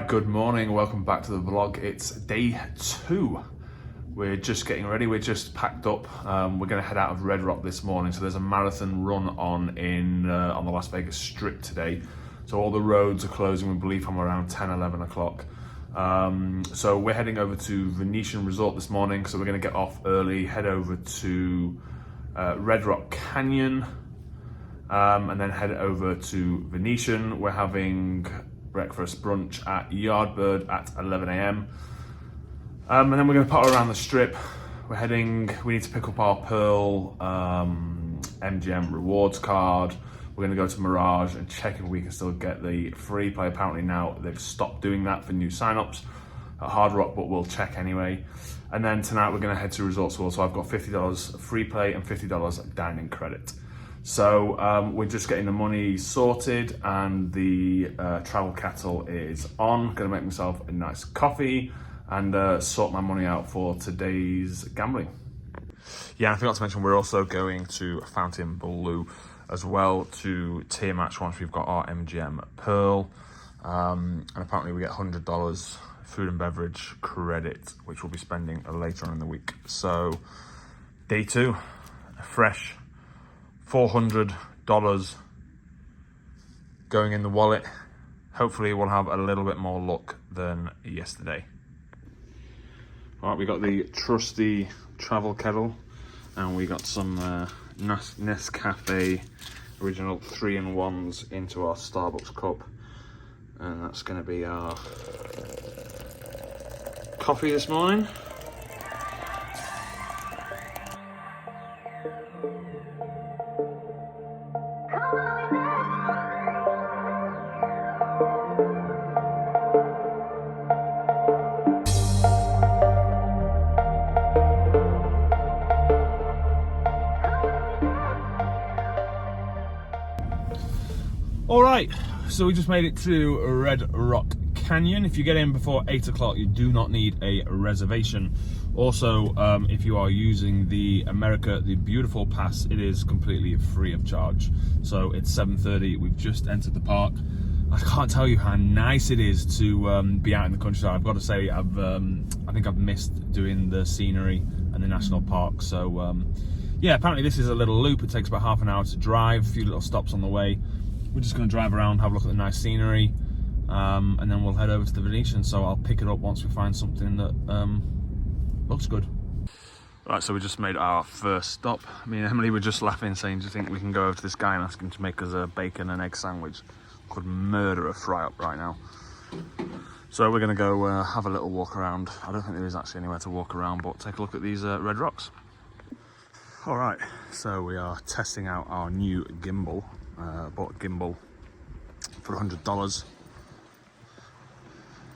Good morning, welcome back to the vlog. It's day 2. We're just getting ready, we're just packed up. We're gonna head out of Red Rock this morning. So there's a marathon run on the Las Vegas Strip today. So all the roads are closing, we believe, from around 10, 11 o'clock. So we're heading over to Venetian Resort this morning. So we're gonna get off early, head over to Red Rock Canyon, and then head over to Venetian. We're having breakfast brunch at Yardbird at 11 a.m. And then we're going to put around the strip. We need to pick up our Pearl MGM Rewards card. We're going to go to Mirage and check if we can still get the free play. Apparently now they've stopped doing that for new signups at Hard Rock, but we'll check anyway. And then tonight we're going to head to Resorts World. So I've got $50 free play and $50 dining credit. So we're just getting the money sorted, and the travel kettle is on. Gonna make myself a nice coffee and sort my money out for today's gambling. Yeah, I forgot to mention we're also going to Fountaine Bleau as well to tier match once we've got our MGM Pearl. And apparently we get $100 food and beverage credit, which we'll be spending later on in the week. So day 2, fresh $400 going in the wallet. Hopefully we'll have a little bit more luck than yesterday. All right, we got the trusty travel kettle, and we got some Nescafe original 3-in-1s into our Starbucks cup, and that's going to be our coffee this morning. All right, so we just made it to Red Rock Canyon. If you get in before 8 o'clock, you do not need a reservation. Also, if you are using the America the Beautiful pass, it is completely free of charge. So it's 7:30, we've just entered the park. I can't tell you how nice it is to be out in the countryside. I've got to say, I think I've missed doing the scenery and the national park. So yeah, apparently this is a little loop. It takes about half an hour to drive, a few little stops on the way. We're just going to drive around, have a look at the nice scenery, and then we'll head over to the Venetian. So I'll pick it up once we find something that looks good. Right, so we just made our first stop. Me and Emily were just laughing, saying, do you think we can go over to this guy and ask him to make us a bacon and egg sandwich? Could murder a fry up right now. So we're going to go have a little walk around. I don't think there is actually anywhere to walk around, but take a look at these red rocks. All right, so we are testing out our new gimbal. Bought a gimbal for $100.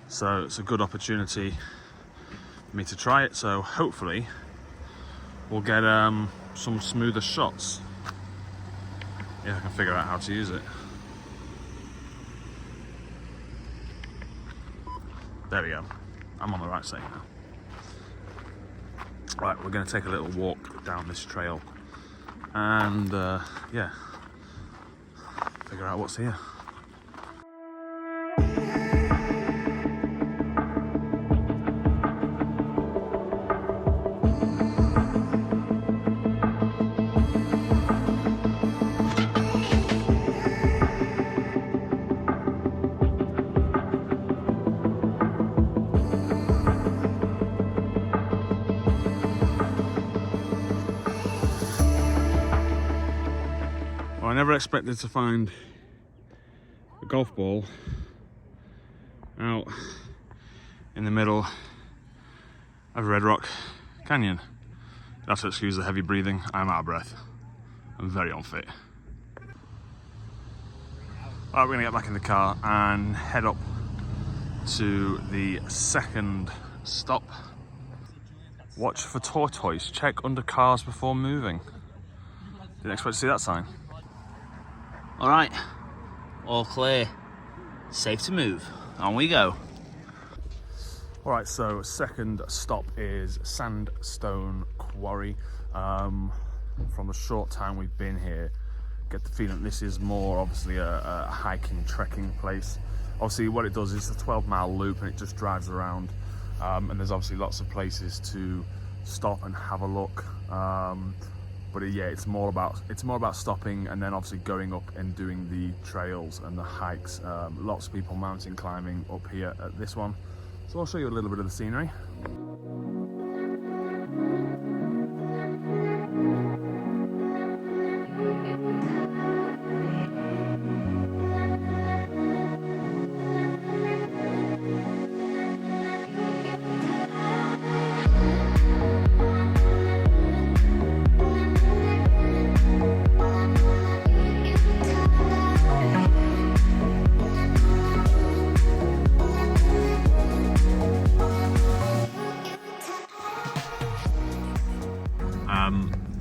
So it's a good opportunity for me to try it. So hopefully we'll get some smoother shots. Yeah, I can figure out how to use it. There we go. I'm on the right side now. Right, we're going to take a little walk down this trail and yeah, figure out what's here. Well, I never expected to find a golf ball out in the middle of Red Rock Canyon. You have to excuse the heavy breathing. I'm out of breath. I'm very unfit. Alright, we're gonna get back in the car and head up to the second stop. Watch for tortoise. Check under cars before moving. Didn't expect to see that sign. All right, all clear, safe to move, on we go. All right, so second stop is Sandstone Quarry. From the short time we've been here, get the feeling this is more obviously a hiking, trekking place. Obviously what it does is it's a 12-mile loop and it just drives around, and there's obviously lots of places to stop and have a look, but yeah, it's more about stopping and then obviously going up and doing the trails and the hikes. Lots of people mountain climbing up here at this one, so I'll show you a little bit of the scenery.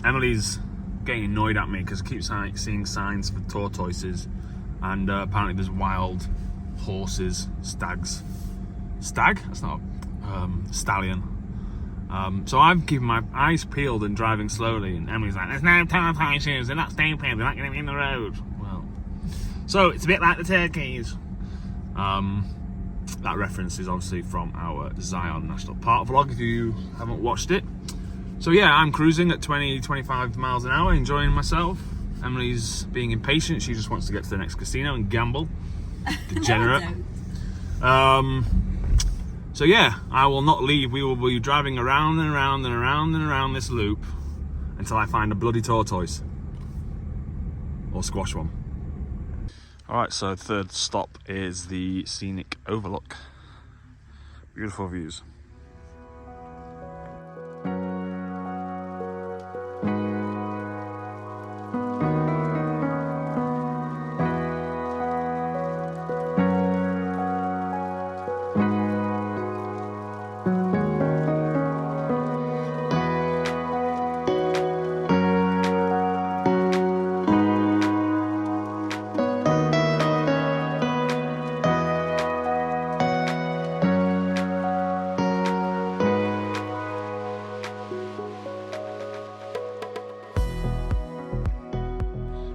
Emily's getting annoyed at me because I keep seeing signs for tortoises, and apparently there's wild horses, stags. Stag? That's not stallion. So I'm keeping my eyes peeled and driving slowly, and Emily's like, there's no tortoises, they're not stupid, they're not going to be in the road. Well, so it's a bit like the turkeys. That reference is obviously from our Zion National Park vlog if you haven't watched it. So yeah, I'm cruising at 20-25 miles an hour, enjoying myself. Emily's being impatient, she just wants to get to the next casino and gamble. Degenerate. So yeah, I will not leave. We will be driving around and around and around and around this loop until I find a bloody tortoise. Or squash one. Alright, so third stop is the scenic overlook. Beautiful views.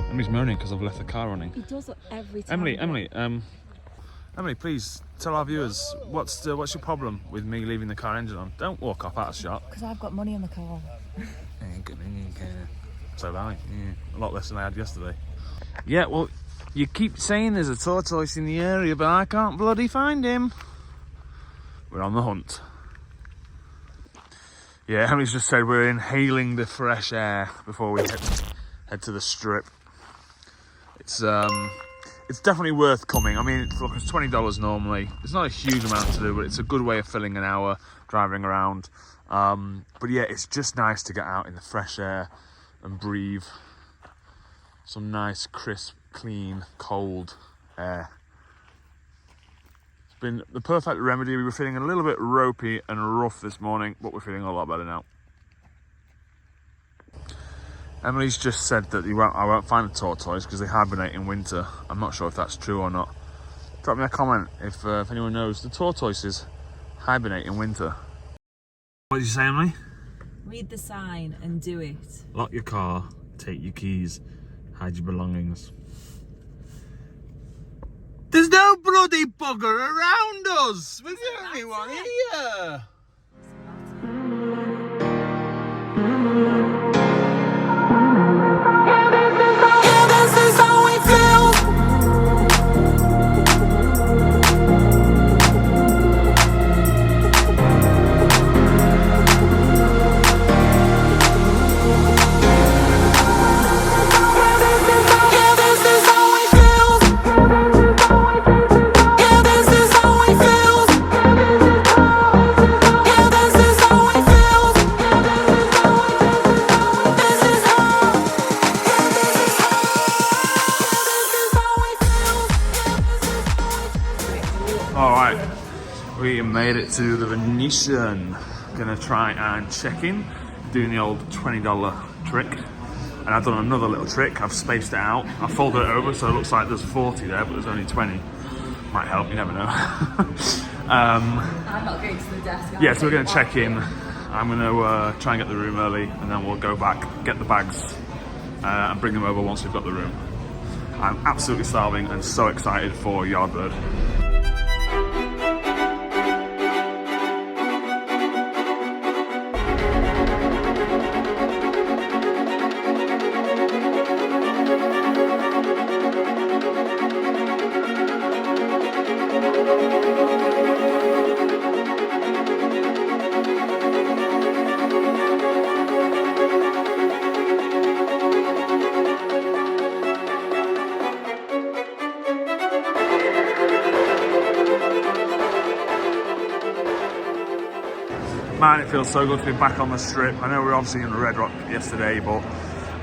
Emily's moaning because I've left the car running. He does it every time. Emily, please tell our viewers what's your problem with me leaving the car engine on. Don't walk off out of shot. Because I've got money in the car. So have I. Yeah. A lot less than I had yesterday. Yeah, well, you keep saying there's a tortoise in the area, but I can't bloody find him. We're on the hunt. Yeah, Emily's just said we're inhaling the fresh air before we head to the strip. It's definitely worth coming. I mean, it's $20 normally. It's not a huge amount to do, but it's a good way of filling an hour driving around. But yeah, it's just nice to get out in the fresh air and breathe some nice, crisp, clean, cold air. It's been the perfect remedy. We were feeling a little bit ropey and rough this morning, but we're feeling a lot better now. Emily's just said that I won't find a tortoise because they hibernate in winter. I'm not sure if that's true or not. Drop me a comment if anyone knows. The tortoises hibernate in winter. What did you say, Emily? Read the sign and do it. Lock your car, take your keys, hide your belongings. There's no bloody bugger around us! We're the only one here! Alright, we made it to the Venetian. Gonna try and check in, doing the old $20 trick. And I've done another little trick, I've spaced it out. I've folded it over so it looks like there's 40 there, but there's only 20. Might help, you never know. I'm not going to the desk. Yeah, so we're gonna check in. I'm gonna try and get the room early, and then we'll go back, get the bags, and bring them over once we've got the room. I'm absolutely starving and so excited for Yardbird. Man, it feels so good to be back on the strip. I know we were obviously in the Red Rock yesterday, but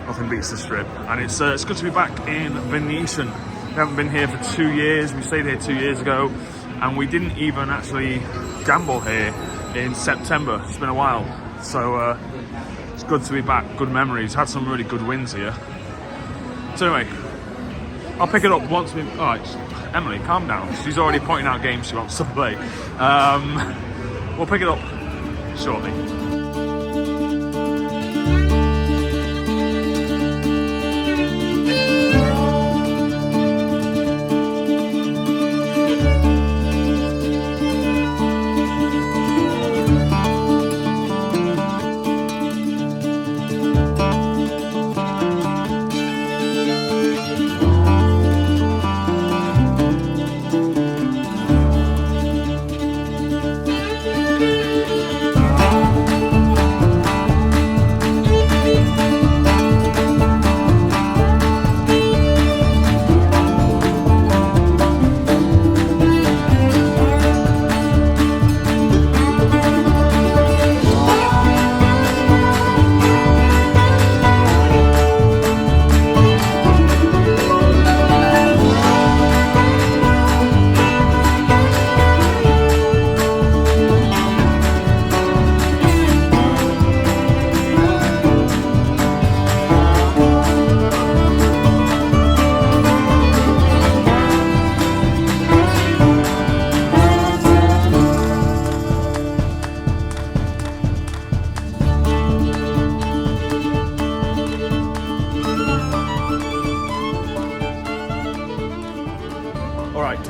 nothing beats the strip. And it's good to be back in Venetian. We haven't been here for 2 years. We stayed here 2 years ago, and we didn't even actually gamble here in September. It's been a while. So it's good to be back. Good memories. Had some really good wins here. So anyway, I'll pick it up once we... All right, Emily, calm down. She's already pointing out games she wants to play. We'll pick it up shortly.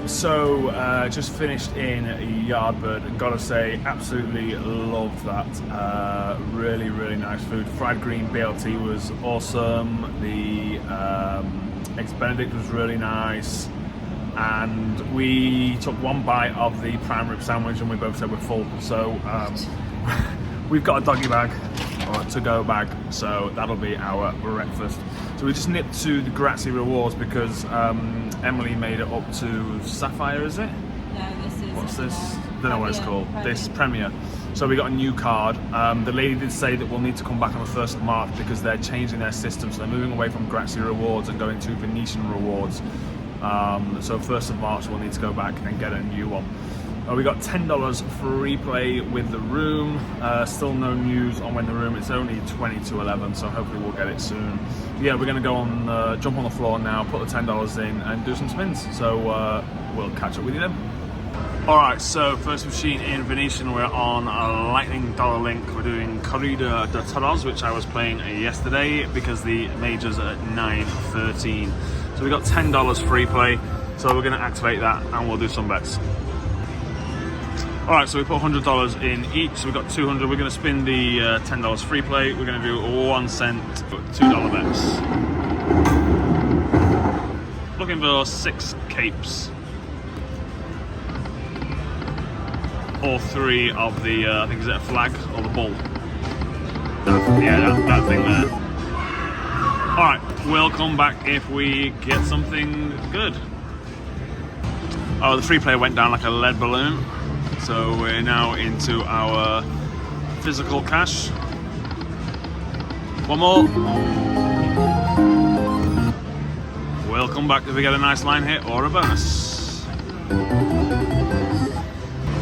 So just finished in Yardbird, and gotta say, absolutely loved that. Really nice food. Fried green BLT was awesome. The eggs Benedict was really nice, and we took one bite of the prime rib sandwich, and we both said we're full. So we've got a doggy bag or a to-go bag, so that'll be our breakfast. So we just nipped to the Grazie Rewards because Emily made it up to Sapphire, is it? No, this is... What's this? Don't know what it's called. This Premier. So we got a new card. The lady did say that we'll need to come back on the 1st of March because they're changing their system. So they're moving away from Grazie Rewards and going to Venetian Rewards. So 1st of March we'll need to go back and get a new one. We got $10 free play with the room. Still no news on when the room. It's only 20 to 11, so hopefully we'll get it soon. Yeah, we're going to go on, jump on the floor now, put the $10 in, and do some spins. So we'll catch up with you then. All right, so first machine in Venetian. We're on a Lightning Dollar Link. We're doing Corrida de Toros, which I was playing yesterday because the major's at 9:13. So we got $10 free play. So we're going to activate that, and we'll do some bets. Alright, so we put $100 in each, so we've got $200. We're going to spin the $10 free play. We're going to do 1 cent, $2 bets. Looking for 6 capes. All 3 of the, I think, is it a flag or the bull? That thing there. Alright, we'll come back if we get something good. Oh, the free play went down like a lead balloon. So we're now into our physical cash. One more. We'll come back if we get a nice line hit or a bonus.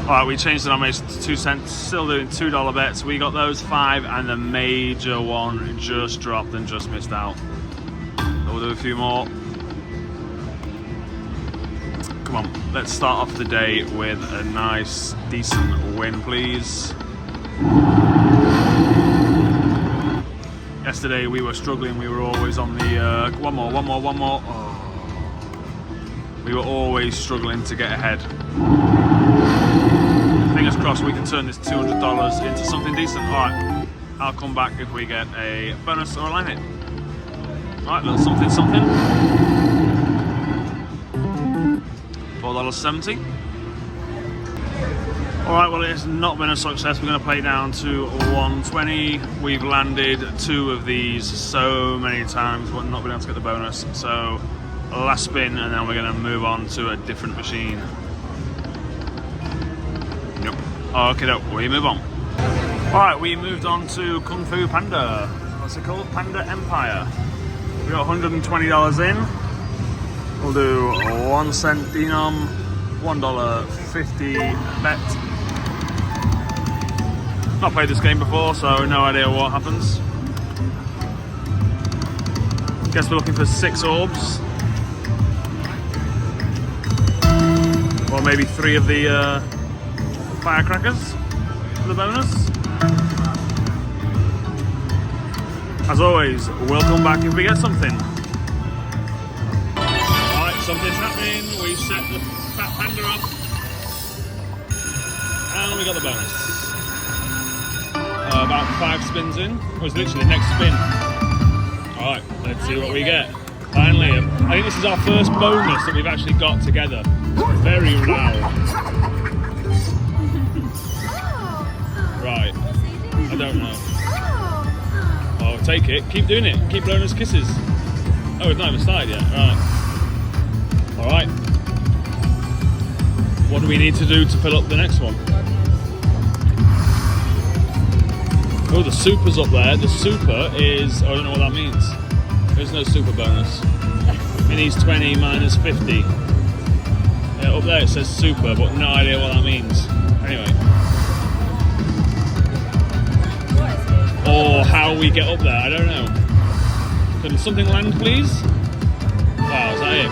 Alright, we changed the denominator to 2 cents, still doing $2 bets. We got those 5 and the major one just dropped and just missed out. So we'll do a few more. Come on, let's start off the day with a nice, decent win, please. Yesterday we were struggling, we were always on the... one more. Oh. We were always struggling to get ahead. Fingers crossed we can turn this $200 into something decent. Alright, I'll come back if we get a bonus or a line hit. Alright, little something. $4.70. Alright, well, it has not been a success. We're going to play down to 120. We've landed 2 of these so many times, but not been able to get the bonus. So, last spin, and then we're going to move on to a different machine. Nope. Okay, we move on. Alright, we moved on to Kung Fu Panda. What's it called? Panda Empire. We got $120 in. We'll do 1 cent denom, $1.50 bet. Not played this game before, so no idea what happens. Guess we're looking for 6 orbs. Or maybe 3 of the firecrackers for the bonus. As always, we'll come back if we get something. Alright, something's happening. We've set the Fat Panda up. And we got the bonus. About 5 spins in. It was literally the next spin. Alright, let's see what we get. Finally, I think this is our first bonus that we've actually got together. Very loud. Right, I don't know. Oh, take it. Keep doing it. Keep blowing us kisses. Oh, it's not even started yet. Right. Alright. What do we need to do to fill up the next one? Oh, the super's up there. The super is... Oh, I don't know what that means. There's no super bonus. Minis 20 minus 50. Yeah, up there it says super, but no idea what that means. Anyway. Or how we get up there, I don't know. Can something land, please? Wow, is that it?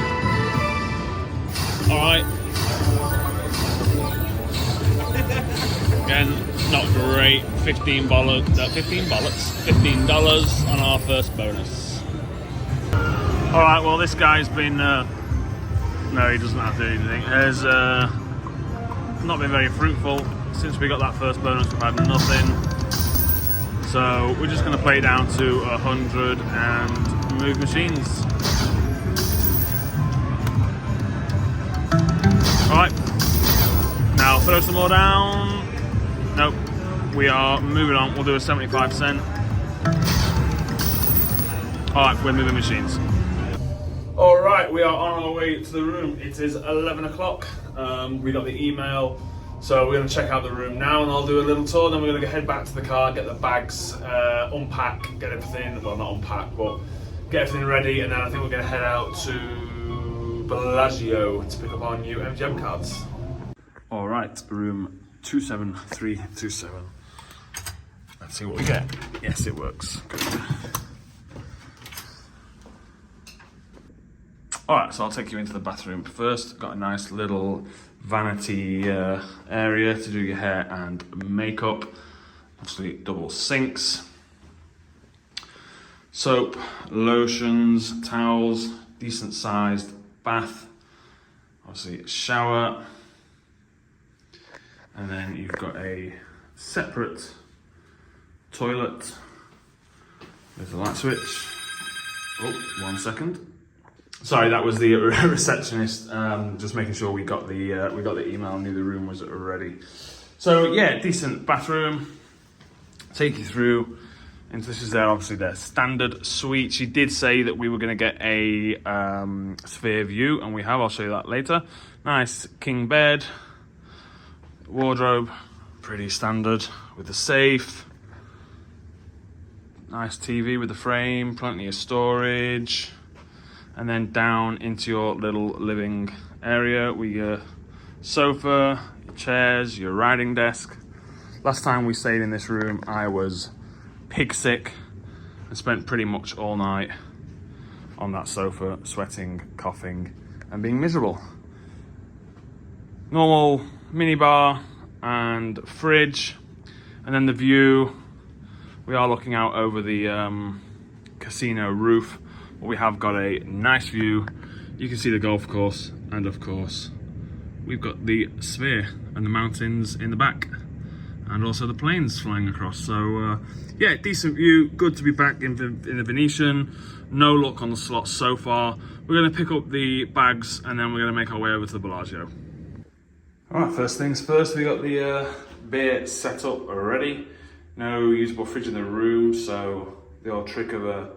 Alright. Again, not great. $15 on our first bonus. Alright, well this guy's been... no, he doesn't have to do anything. Has not been very fruitful. Since we got that first bonus, we've had nothing. So we're just going to play it down to 100 and move machines. Alright, now throw some more down. Nope, we are moving on. We'll do a 75 cent. Alright, we're moving machines. Alright, we are on our way to the room. It is 11 o'clock. We got the email. So we're going to check out the room now and I'll do a little tour, then we're going to head back to the car, get the bags, unpack, get everything, well not unpack, but get everything ready, and then I think we're going to head out to Bellagio to pick up our new MGM cards. Alright, room 27327. Let's see what we get. Yes, it works. Good. Alright, so I'll take you into the bathroom first. Got a nice little vanity area to do your hair and makeup. Obviously double sinks. Soap, lotions, towels, decent sized bath. Obviously shower. And then you've got a separate toilet. There's the light switch. Oh, 1 second. Sorry, that was the receptionist. Just making sure we got the email and knew the room was ready. So yeah, decent bathroom. Take you through. And this is obviously their standard suite. She did say that we were going to get a sphere view, and we have. I'll show you that later. Nice king bed, wardrobe, pretty standard with the safe. Nice TV with the frame, plenty of storage. And then down into your little living area with your sofa, your chairs, your writing desk. Last time we stayed in this room, I was pig sick and spent pretty much all night on that sofa, sweating, coughing, and being miserable. Normal minibar and fridge, and then the view. We are looking out over the casino roof. We have got a nice view. You can see the golf course, and of course we've got the sphere and the mountains in the back, and also the planes flying across. So yeah, decent view. Good to be back in the Venetian. No luck on the slots so far. We're going to pick up the bags and then we're going to make our way over to the Bellagio. All right, first things first, we got the beer set up already. No usable fridge in the room, so the old trick of a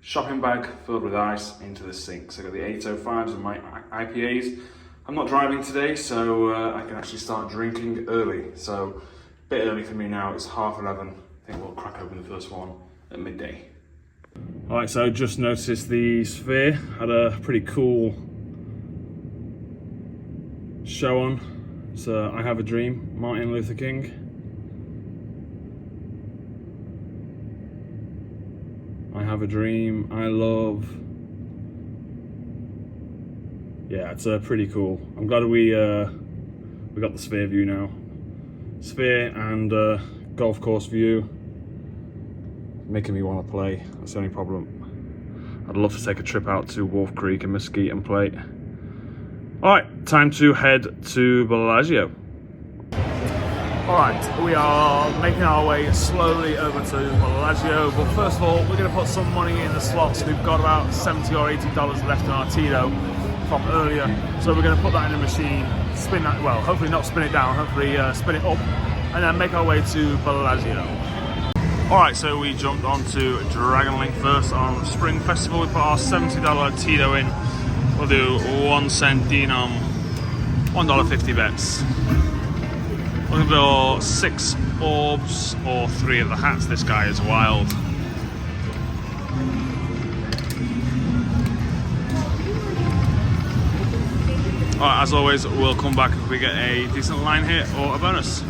shopping bag filled with ice into the sink. So I got the 805s and my IPAs. I'm not driving today, so I can actually start drinking early. So Bit early for me now, it's 11:30. I think we'll crack open the first one at midday. Alright, so just noticed the Sphere had a pretty cool show on. It's I Have a Dream, Martin Luther King. I have a dream, I love. Yeah, it's pretty cool. I'm glad we got the Sphere view now. Sphere and golf course view. Making me want to play, that's the only problem. I'd love to take a trip out to Wolf Creek and Mesquite and play. Alright, time to head to Bellagio. Alright, we are making our way slowly over to Bellagio, but first of all, we're going to put some money in the slots. We've got about $70 or $80 left in our Tito from earlier, so we're going to put that in the machine, spin that, well, hopefully not spin it down, hopefully spin it up, and then make our way to Bellagio. Alright, so we jumped onto Dragon Link first on Spring Festival. We put our $70 Tito in. We'll do 1 cent denom, $1.50 bets. Looking for 6 orbs or 3 of the hats. This guy is wild. Alright, as always, we'll come back if we get a decent line hit or a bonus.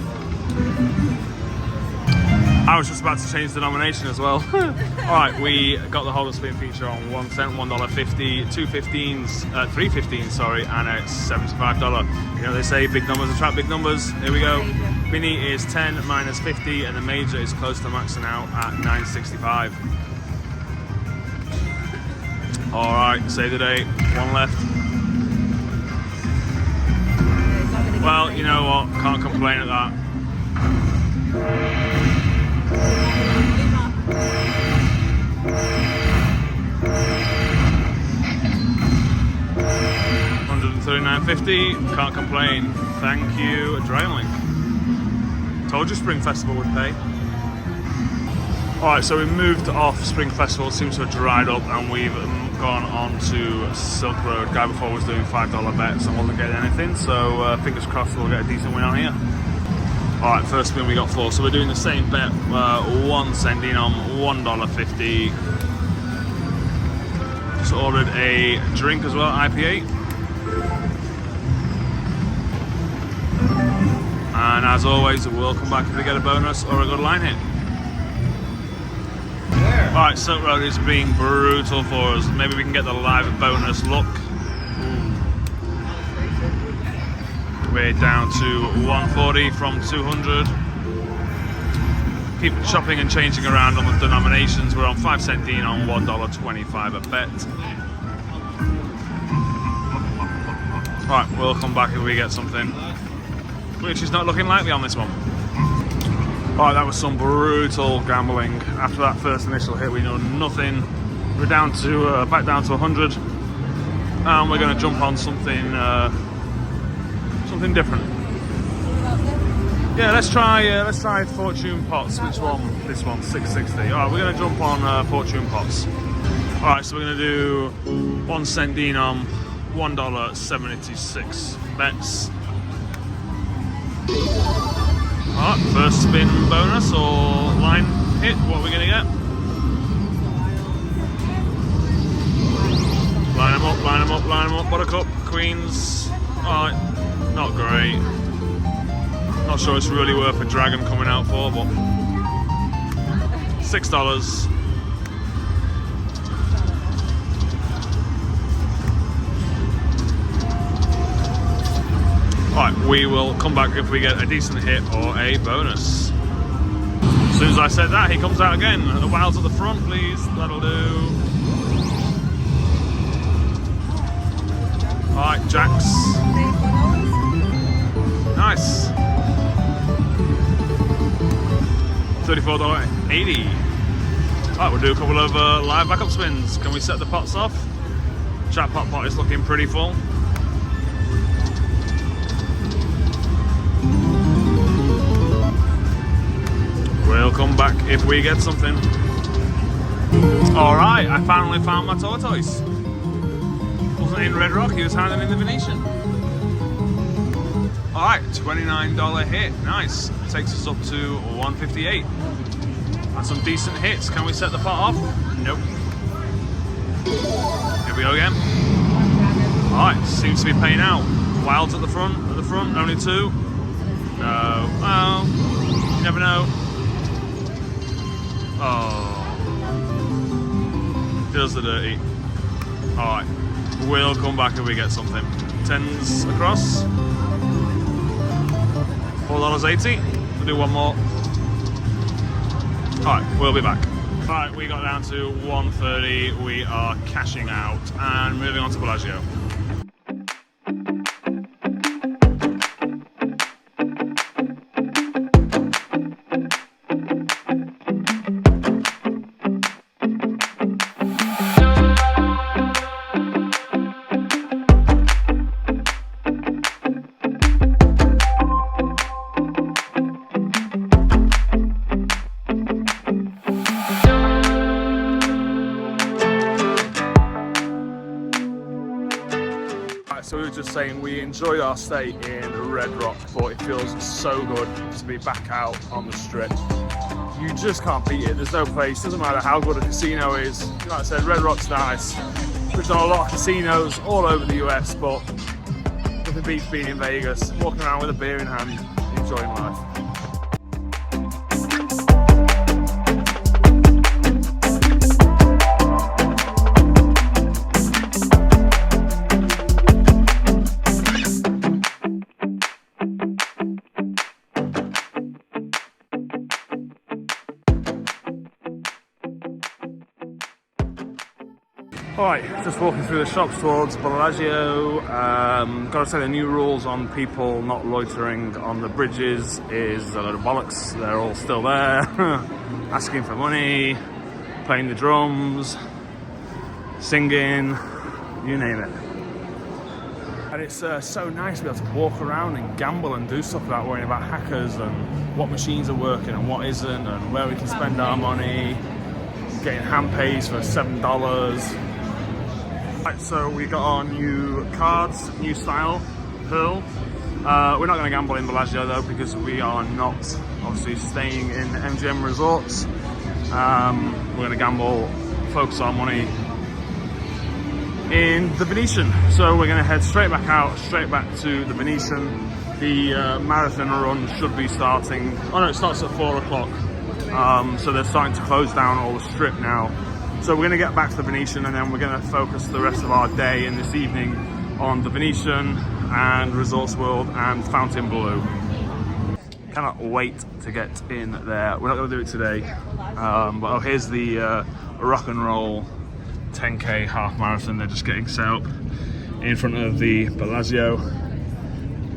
I was just about to change the denomination as well. Alright, we got the hold spin feature on 1 cent, $1.50, 2 15s, 3 15s, sorry, and a $75. You know, they say big numbers attract big numbers. Here we go. Mini is 10 minus 50, and the major is close to maxing out at 965. Alright, save the day. 1 left. Well, you know what? Can't complain at that. $139.50, can't complain. Thank you, Dragon Link. Told you Spring Festival would pay. Alright, so we moved off Spring Festival, it seems to have dried up, and we've gone on to Silk Road. Guy before was doing $5 bets and wasn't getting anything, so fingers crossed we'll get a decent win on here. Alright, first spin we got 4, so we're doing the same bet, 1 cent denom, $1.50. Just ordered a drink as well, IPA. And as always, we'll come back if we get a bonus or a good line hit. Alright, Silk Road is being brutal for us. Maybe we can get the live bonus luck. We're down to 140 from 200. Keep chopping and changing around on the denominations. We're on 5 cent denom, $1.25 a bet. Alright, we'll come back if we get something, which is not looking likely on this one. Alright, that was some brutal gambling. After that first initial hit, we know nothing. We're down to back down to 100, and we're going to jump on something something different. Yeah, let's try Fortune Pots. Which one? This one, 660. Alright, we're going to jump on Fortune Pots. Alright, so we're going to do 1 cent denom, $1.76 bets. Alright, first spin bonus or line hit, what are we going to get? Line them up, line them up, line them up. Buttercup, Queens. Alright, not great. Not sure it's really worth a dragon coming out for, but $6. Alright, we will come back if we get a decent hit or a bonus. As soon as I said that, he comes out again. The wilds at the front, please. That'll do. Alright, jacks. Nice. $34.80. Alright, we'll do a couple of live backup spins. Can we set the pots off? Jackpot pot is looking pretty full. We'll come back if we get something. Alright, I finally found my tortoise. Wasn't in Red Rock, he was hiding in the Venetian. All right, $29 hit, nice. Takes us up to 158. And some decent hits. Can we set the pot off? Nope. Here we go again. All right, seems to be paying out. Wilds at the front, only 2. No, well, you never know. Oh, does the dirty. All right, we'll come back if we get something. 10s across. $4.80. We'll do one more. All right, we'll be back. All right, we got down to 130. We are cashing out and moving on to Bellagio. So we were just saying we enjoyed our stay in Red Rock, but it feels so good to be back out on the strip. You just can't beat it. There's no place, doesn't matter how good a casino is. Like I said, Red Rock's nice. We've done a lot of casinos all over the US, but nothing beats being in Vegas, walking around with a beer in hand, enjoying life. Alright, just walking through the shops towards Bellagio. Gotta say the new rules on people not loitering on the bridges is a load of bollocks. They're all still there, asking for money, playing the drums, singing, you name it. And it's so nice to be able to walk around and gamble and do stuff without worrying about hackers and what machines are working and what isn't and where we can spend our money, getting hand pays for $7. Right, so we got our new cards, new style, Pearl. We're not going to gamble in Bellagio though because we are not obviously staying in MGM Rewards. We're going to gamble, focus our money in the Venetian. So we're going to head straight back out, straight back to the Venetian. The marathon run should be starting, oh no, it starts at 4 o'clock. So they're starting to close down all the strip now. So we're going to get back to the Venetian and then we're going to focus the rest of our day and this evening on the Venetian and Resorts World and Fountaine Bleau. Cannot wait to get in there. We're not going to do it today, but oh, here's the rock and roll 10K half marathon. They're just getting set up in front of the Bellagio.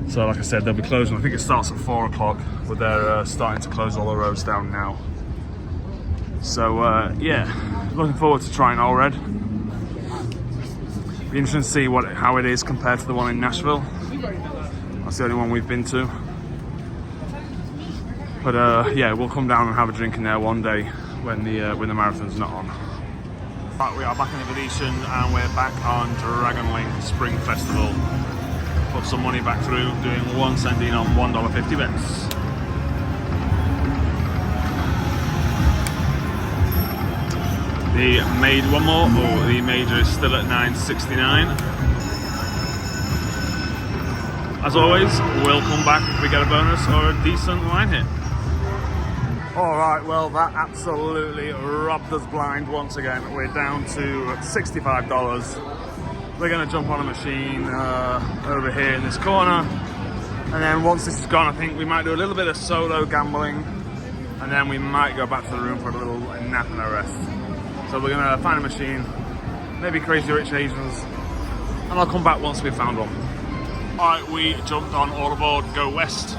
So like I said, they'll be closing. I think it starts at 4 o'clock, but they're starting to close all the roads down now. So yeah, looking forward to trying Ole Red. Be interesting to see how it is compared to the one in Nashville. That's the only one we've been to. But yeah, we'll come down and have a drink in there one day when the marathon's not on. Right, we are back in the Venetian and we're back on Dragon Link Spring Festival. Put some money back through, doing one sending on $1.50 bets. The maid, one more. Oh, the major is still at $9.69. As always, we'll come back if we get a bonus or a decent line hit. All right, well, that absolutely robbed us blind once again. We're down to $65. We're gonna jump on a machine over here in this corner. And then once this is gone, I think we might do a little bit of solo gambling. And then we might go back to the room for a little nap and a rest. So we're gonna find a machine, maybe Crazy Rich Asians, and I'll come back once we've found one. All right, we jumped on all aboard, go west.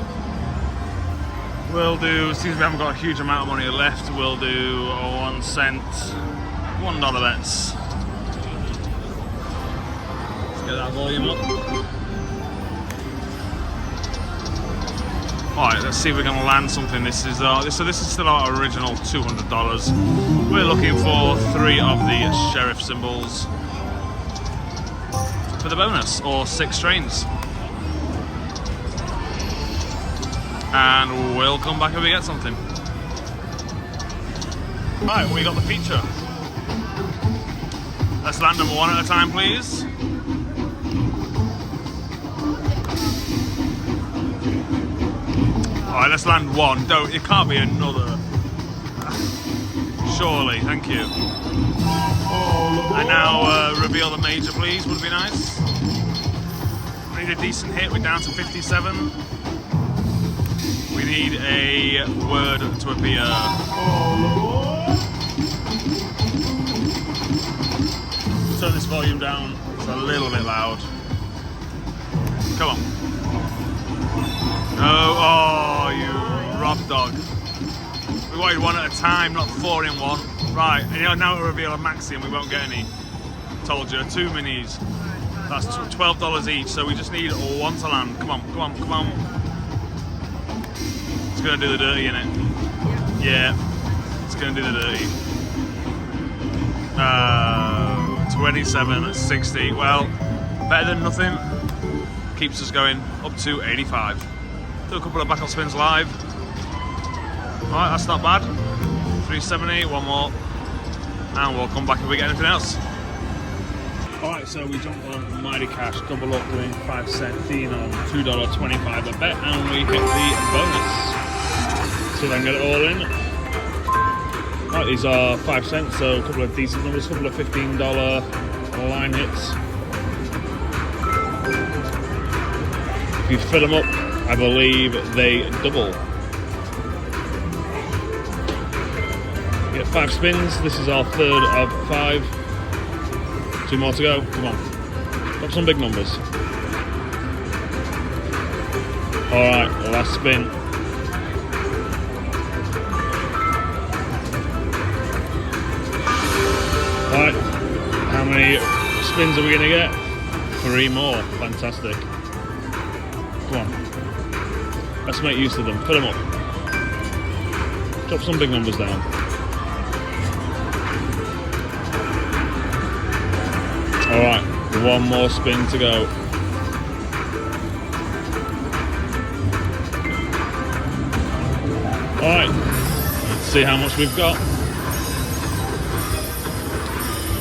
We'll do, since we haven't got a huge amount of money left, we'll do 1 cent, $1 bets. Let's get that volume up. All right, let's see if we can land something. This is still our original $200. We're looking for 3 of the sheriff symbols for the bonus, or 6 trains. and we'll come back if we get something. Right, we got the feature. Let's land them one at a time, please. Alright, let's land one. It can't be another. Surely, thank you. And now reveal the major, please, would be nice. We need a decent hit, we're down to 57. We need a word to appear. Turn this volume down, it's a little bit loud. Come on. No, oh, you rob dog. We wanted one at a time, not 4 in one. Right, and now it'll reveal a maxi and we won't get any. Told you, 2 minis. That's $12 each, so we just need one to land. Come on, come on, come on. It's gonna do the dirty, innit? Yeah, it's gonna do the dirty. 27, 60. Well, better than nothing. Keeps us going up to 85. Do a couple of battle spins live. Alright, that's not bad. 370, one more. And we'll come back if we get anything else. Alright, so we jump on Mighty Cash, double up doing 5 cent theme on $2.25 a bet, and we hit the bonus. See if I can get it all in. Right, these are 5 cents, so a couple of decent numbers, a couple of $15 line hits. If you fill them up, I believe they double. You get 5 spins, this is our third of 5. 2 more to go, come on. Got some big numbers. Alright, last spin. Alright, how many spins are we gonna get? 3 more, fantastic. Come on. Let's make use of them, fill them up. Drop some big numbers down. Alright, 1 more spin to go. Alright, let's see how much we've got.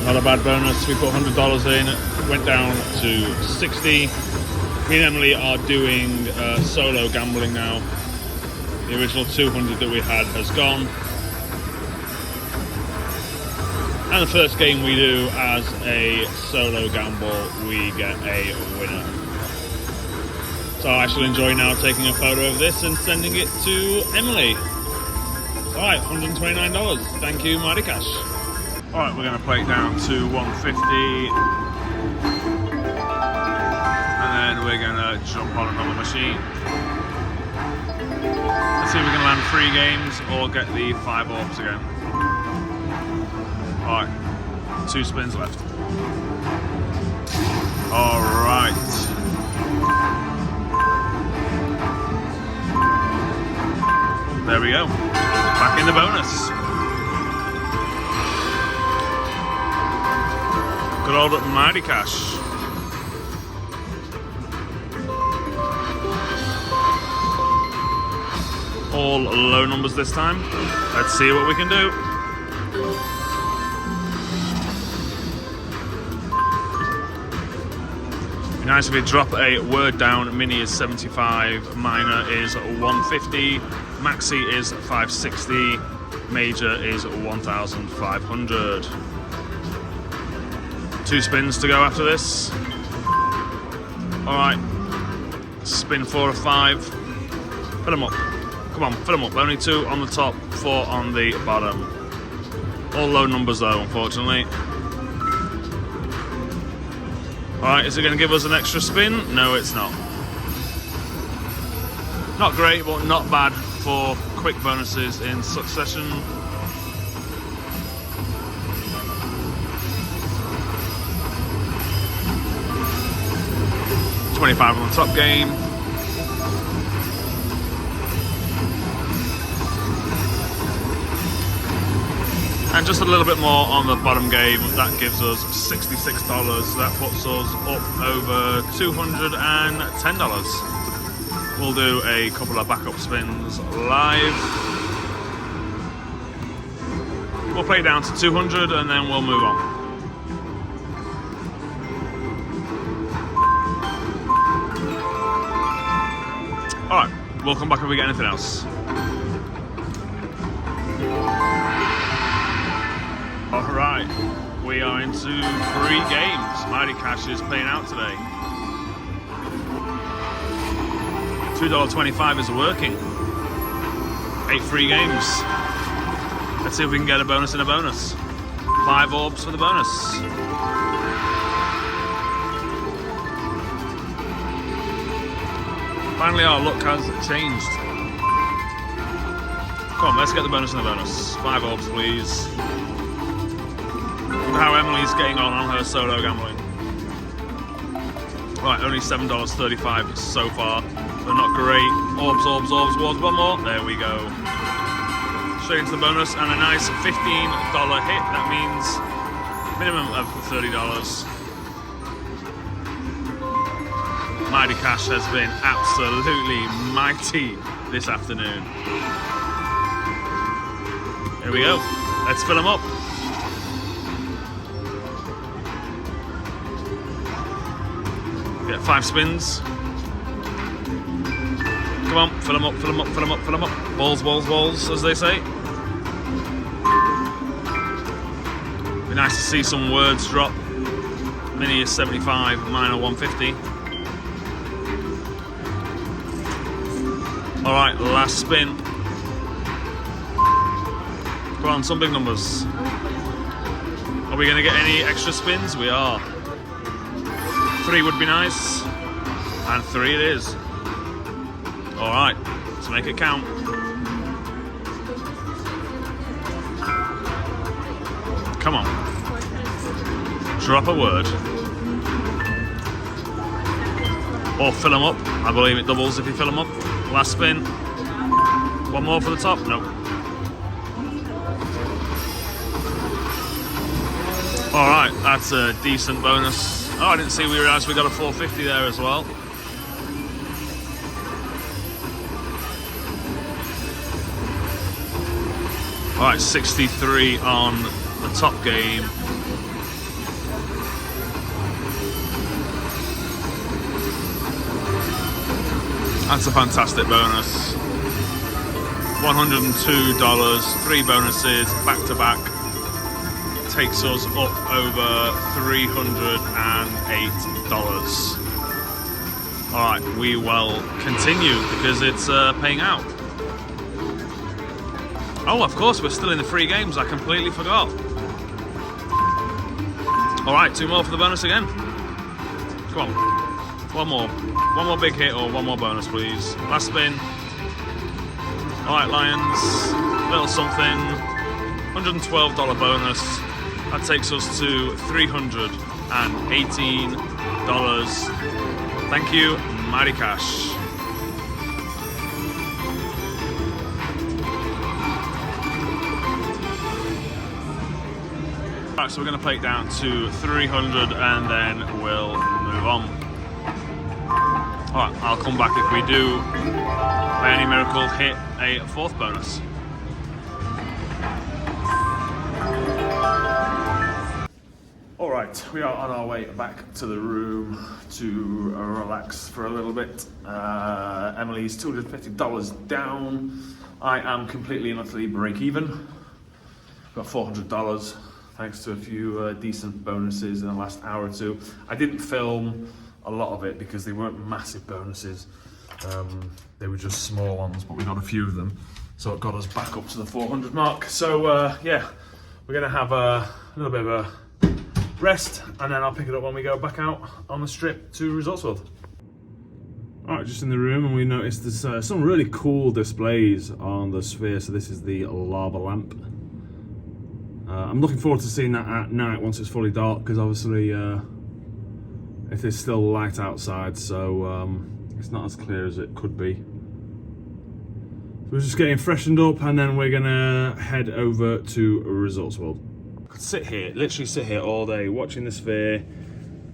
Not a bad bonus, we put $100 in, went down to 60. Me and Emily are doing solo gambling now. The original 200 that we had has gone. And the first game we do as a solo gamble, we get a winner. So I shall enjoy now taking a photo of this and sending it to Emily. Alright, $129. Thank you, Mighty Cash. Alright, we're going to play it down to 150. And then we're going to jump on another machine. Let's see if we can land 3 games or get the 5 orbs again. Alright, 2 spins left. Alright. There we go. Back in the bonus. Good old Mighty Cash. All low numbers this time. Let's see what we can do. Be nice if we drop a word down. Mini is 75, minor is 150, maxi is 560, major is 1,500. 2 spins to go after this. Alright, spin 4 of 5. Fill them up. Come on, fill them up. Only 2 on the top, 4 on the bottom. All low numbers though, unfortunately. Alright, is it going to give us an extra spin? No, it's not. Not great, but not bad for quick bonuses in succession. $25 on the top game. And just a little bit more on the bottom game. That gives us $66. That puts us up over $210. We'll do a couple of backup spins live. We'll play down to 200 and then we'll move on. Alright, we'll come back if we get anything else. Alright, we are into 3 games. Mighty Cash is playing out today. $2.25 is working. 8 free games. Let's see if we can get a bonus in a bonus. 5 orbs for the bonus. Finally, our luck has changed. Come on, let's get the bonus in the bonus. 5 orbs, please. Look how Emily's getting on her solo gambling. Right, only $7.35 so far. But not great. Orbs, orbs, orbs, orbs. One more. There we go. Straight into the bonus and a nice $15 hit. That means minimum of $30. Mighty Cash has been absolutely mighty this afternoon. Here we go. Let's fill them up. Get 5 spins. Come on, fill them up, fill them up, fill them up, fill them up. Balls, balls, balls, as they say. Be nice to see some words drop. Mini is 75, minor 150. Alright, last spin. Come on, some big numbers. Are we going to get any extra spins? We are. 3 would be nice. And 3 it is. Alright, let's make it count. Come on. Drop a word. Or fill them up. I believe it doubles if you fill them up. Last spin. 1 more for the top. Nope. Alright, that's a decent bonus. Oh, I didn't see we realised we got a 450 there as well. Alright, 63 on the top game. That's a fantastic bonus. $102, 3 bonuses back to back. Takes us up over $308. Alright, we will continue because it's paying out. Oh, of course, we're still in the free games. I completely forgot. Alright, 2 more for the bonus again. Come on. 1 more. 1 more big hit or 1 more bonus, please. Last spin. Alright, Lions. Little something. $112 bonus. That takes us to $318. Thank you, Mighty Cash. Right, so we're going to play it down to 300 and then we'll move on. Alright, I'll come back if we do, by any miracle, hit a 4th bonus. Alright, we are on our way back to the room to relax for a little bit. Emily's $250 down. I am completely and utterly break even. Got $400 thanks to a few decent bonuses in the last hour or 2. I didn't film a lot of it because they weren't massive bonuses. They were just small ones, but we got a few of them. So it got us back up to the 400 mark. So yeah, we're gonna have a little bit of a rest and then I'll pick it up when we go back out on the strip to Resorts World. Alright, just in the room and we noticed there's some really cool displays on the Sphere. So this is the lava lamp. I'm looking forward to seeing that at night once it's fully dark because obviously it is still light outside, so it's not as clear as it could be. So we're just getting freshened up and then we're gonna head over to Resorts World. I could sit here, literally sit here all day watching the Sphere.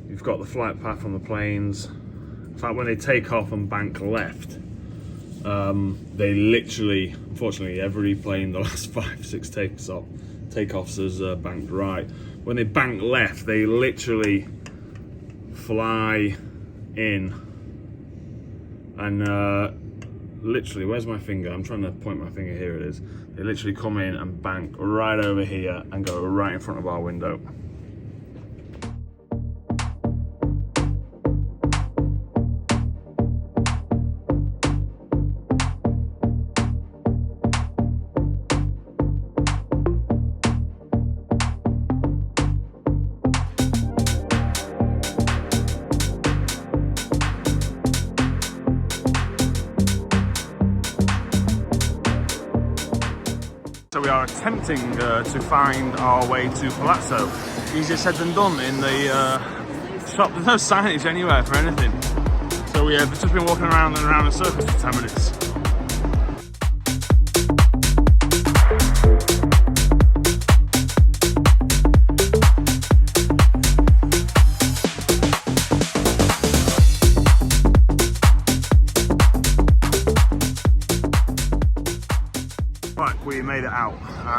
You've got the flight path on the planes. In fact, when they take off and bank left, They literally, unfortunately, every plane the last 5-6 takeoffs has banked right. When they bank left, they literally fly in and literally, where's my finger? I'm trying to point my finger, here it is. They literally come in and bank right over here and go right in front of our window. So we are attempting to find our way to Palazzo. Easier said than done in the shop. There's no signage anywhere for anything. So we have just been walking around and around in circles for 10 minutes. Right, we made it out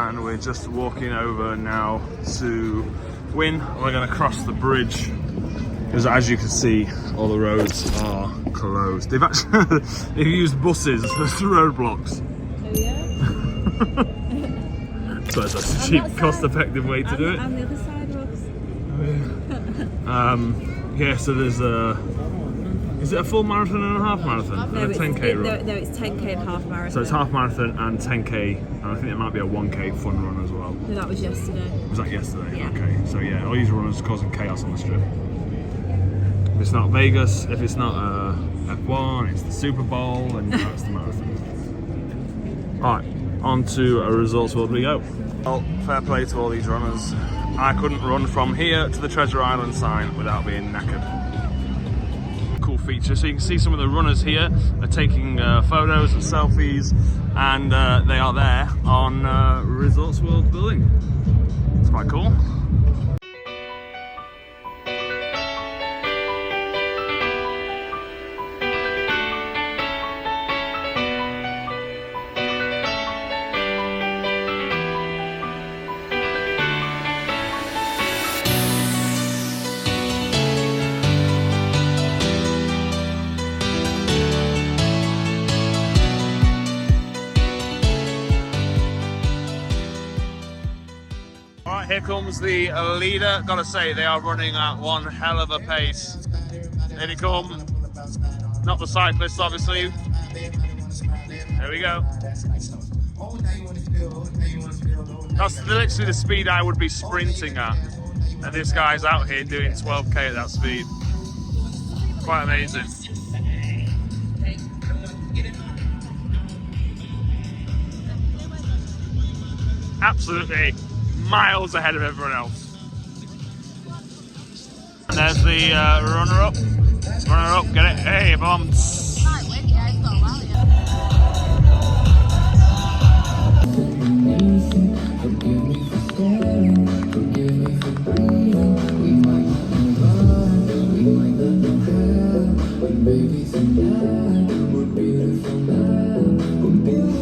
and we're just walking over now to Wynn. We're going to cross the bridge because, as you can see, all the roads are closed. They've actually they've used buses as roadblocks. Oh yeah? So it's a cheap, cost-effective way to do it. And the other side of us. Yeah, so there's a... Is it a full marathon and a half marathon? No, and a 10k run? No, it's 10k and half marathon. So it's half marathon and 10k, and I think there might be a 1k fun run as well. No, that was yesterday. Was that yesterday? Yeah. Okay, so yeah, all these runners causing chaos on the strip. If it's not Vegas, if it's not F1, it's the Super Bowl, and now it's the marathon. Alright, on to a Resorts World we go. Well, fair play to all these runners. I couldn't run from here to the Treasure Island sign without being knackered. Cool feature. So you can see some of the runners here are taking photos and selfies, and they are there on Resorts World building. It's quite cool. Here comes the leader. Gotta say, they are running at one hell of a pace. Here they come. Not the cyclists, obviously. There we go. That's literally the speed I would be sprinting at. And this guy's out here doing 12k at that speed. Quite amazing. Absolutely miles ahead of everyone else. And there's the runner-up. Runner-up, get it? Hey, bombs. Might win, yeah, it's got a while,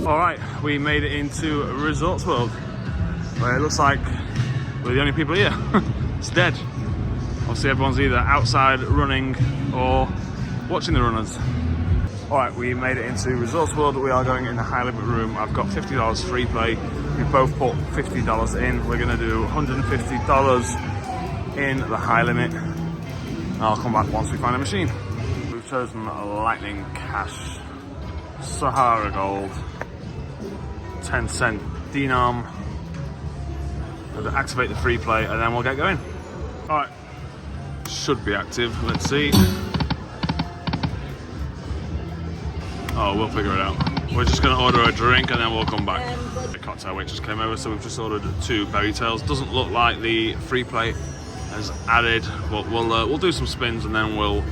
Alright, we made it into Resorts World, where it looks like we're the only people here. It's dead. Obviously everyone's either outside running or watching the runners. Alright, we made it into Resorts World. We are going in the high limit room. I've got $50 free play. We both put $50 in. We're going to do $150 in the high limit. I'll come back once we find a machine. We've chosen Lightning Cash, Sahara Gold, 10-cent Denom. We'll activate the free play and then we'll get going. Alright, should be active. Let's see. Oh, we'll figure it out. We're just going to order a drink and then we'll come back. The cocktail waitress came over, so we've just ordered 2 berry tails. Doesn't look like the free play has added, but we'll do some spins and then we'll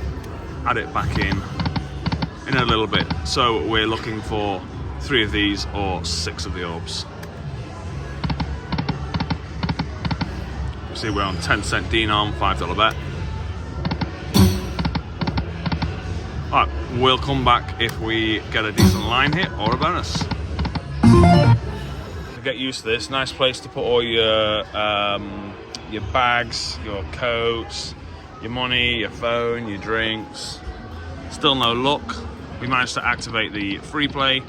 add it back in a little bit. So we're looking for 3 of these or 6 of the orbs. See, we're on 10-cent Denom, $5 bet. All right, we'll come back if we get a decent line hit or a bonus. Get used to this. Nice place to put all your bags, your coats, your money, your phone, your drinks. Still no luck. We managed to activate the free play.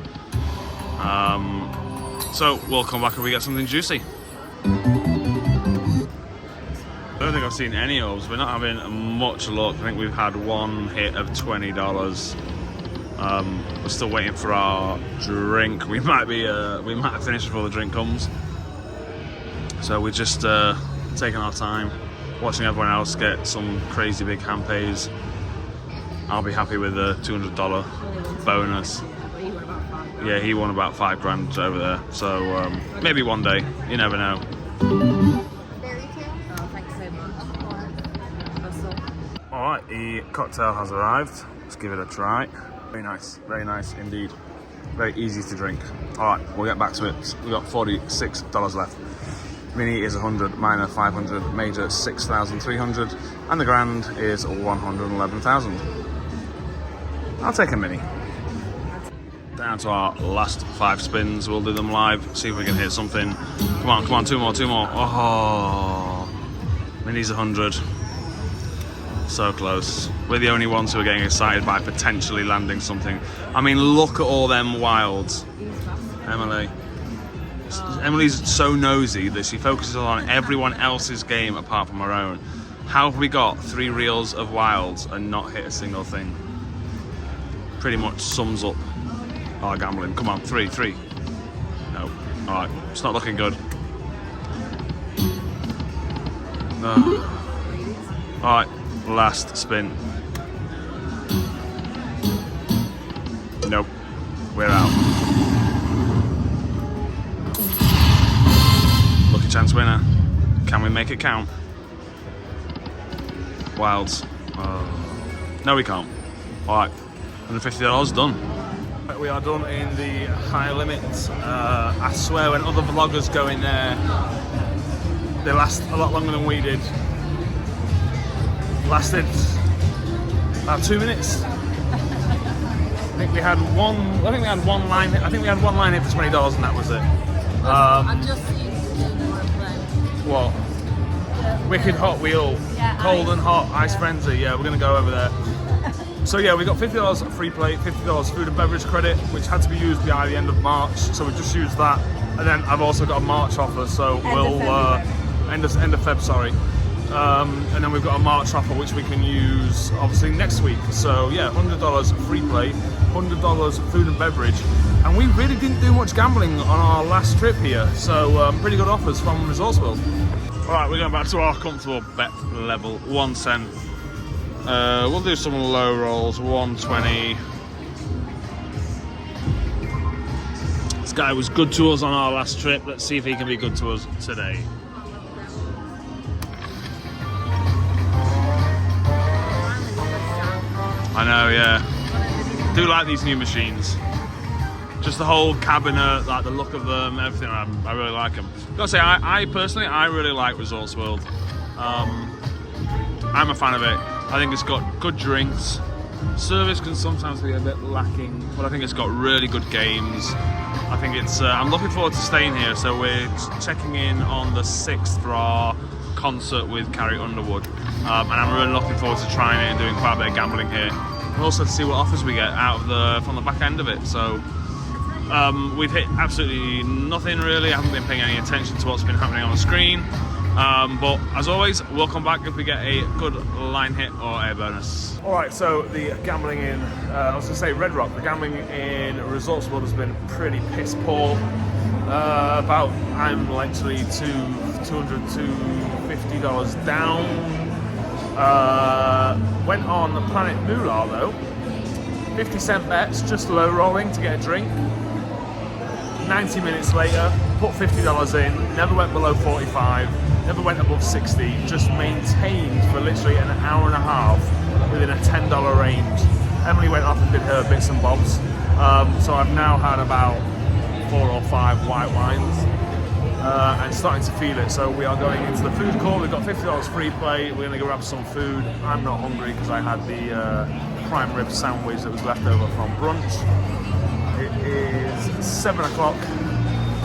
So we'll come back if we get something juicy. I don't think I've seen any orbs. We're not having much luck. I think we've had one hit of $20. We're still waiting for our drink. We might have finished before the drink comes. So we're just taking our time, watching everyone else get some crazy big hand pays. I'll be happy with a $200 bonus. Yeah, he won about $5 over there. So maybe one day. You never know. Alright, the cocktail has arrived. Let's give it a try. Very nice indeed. Very easy to drink. Alright, we'll get back to it. We've got $46 left. Mini is 100, minor 500, major 6,300, and the grand is 111,000. I'll take a mini. Down to our last 5 spins. We'll do them live, see if we can hit something. Come on, two more. Oh, mini's 100. So close. We're the only ones who are getting excited by potentially landing something. I mean, look at all them wilds. Emily's so nosy that she focuses on everyone else's game apart from her own. How have we got 3 reels of wilds and not hit a single thing? Pretty much sums up our gambling. Come on, 3. No. Alright, it's not looking good. No. Alright. Last spin. Nope. We're out. Lucky chance winner. Can we make it count? Wilds. No, we can't. Alright. $150 done. We are done in the high limit. I swear when other vloggers go in there, they last a lot longer than we did. Lasted about 2 minutes. I think we had one line hit. I think we had one line hit for $20 and that was it. I'm just seeing more play. What? Yeah. Wicked Hot Wheel. Yeah, Cold and Hot Ice Frenzy. Yeah, we're gonna go over there. So yeah, we got $50 free play, $50 food and beverage credit, which had to be used by the end of March. So we just used that, and then I've also got a March offer. So we'll end of Feb. Sorry. And then we've got a March offer which we can use obviously next week. So yeah, $100 free play, $100 food and beverage, and we really didn't do much gambling on our last trip here. So pretty good offers from Resorts World. All right, we're going back to our comfortable bet level, 1 cent. We'll do some low rolls, 120. This guy was good to us on our last trip. Let's see if he can be good to us today. I know, yeah. Do like these new machines. Just the whole cabinet, like the look of them, everything. I really like them. Gotta say, I personally really like Resorts World. I'm a fan of it. I think it's got good drinks. Service can sometimes be a bit lacking, but I think it's got really good games. I think it's. I'm looking forward to staying here. So we're checking in on the 6th for our concert with Carrie Underwood, and I'm really looking forward to trying it and doing quite a bit of gambling here, and also to see what offers we get out of from the back end of it. So we've hit absolutely nothing really. I haven't been paying any attention to what's been happening on the screen, but as always, we'll come back if we get a good line hit or a bonus. All right, so the gambling in I was going to say Red Rock. The gambling in Resorts World has been pretty piss poor. I'm literally $200 to $50 down. Went on Planet Moolah though. 50-cent bets, just low rolling to get a drink. 90 minutes later, put $50 in, never went below 45, never went above 60, just maintained for literally an hour and a half within a $10 range. Emily went off and did her bits and bobs. So I've now had about 4 or 5 white wines and starting to feel it. So we are going into the food court. We've got $50 free play. We're going to go grab some food. I'm not hungry because I had the prime rib sandwich that was left over from brunch. It is 7 o'clock.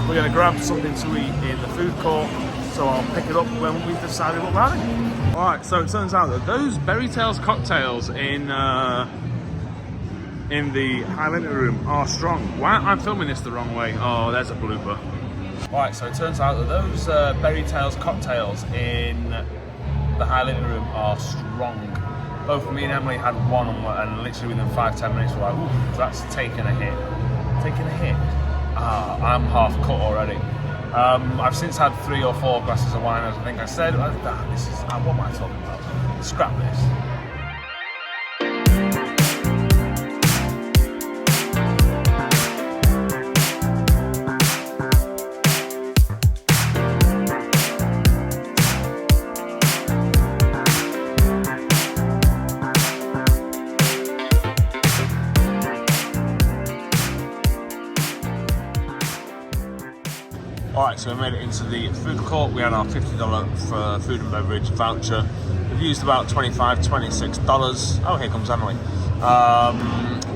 We're going to grab something to eat in the food court, so I'll pick it up when we've decided what we're having. Alright, so it turns out that those Berry Tales cocktails in the Highlighter room are strong. Why am I filming this the wrong way? Oh, there's a blooper. Right, so it turns out that those Berry Tales cocktails in the Highlighter room are strong. Both me and Emily had one, and literally within 5-10 minutes we're like, ooh, that's taking a hit. Taking a hit. I'm half cut already. I've since had 3 or 4 glasses of wine, as I think I said. What am I talking about? Scrap this. Alright, so we made it into the food court. We had our $50 for food and beverage voucher. We've used about $25, $26. Oh, here comes Emily.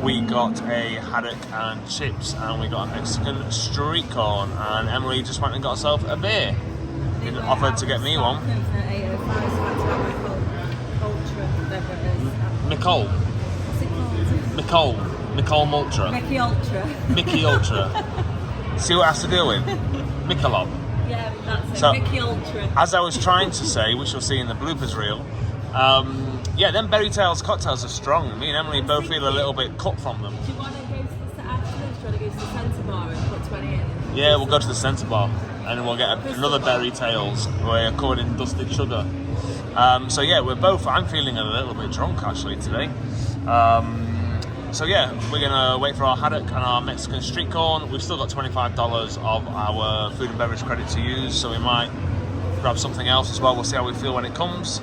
We got a haddock and chips, and we got a Mexican street corn, and Emily just went and got herself a beer. She offered to get me one. Nicole Multra. Mickey Ultra. See what I have to deal with? Michelob. Yeah, that's it. So, Mickey Ultra. as I was trying to say, which you'll see in the bloopers reel, yeah, them Berry Tales cocktails are strong. Me and Emily both feel a little bit cut from them. Do you want to go to the centre bar and put 20 in? Yeah, we'll go to the centre bar and we'll get another Berry Tales. We're covered in dusted sugar. So yeah, I'm feeling a little bit drunk actually today. So yeah, we're gonna wait for our haddock and our Mexican street corn. We've still got $25 of our food and beverage credit to use, so we might grab something else as well. We'll see how we feel when it comes.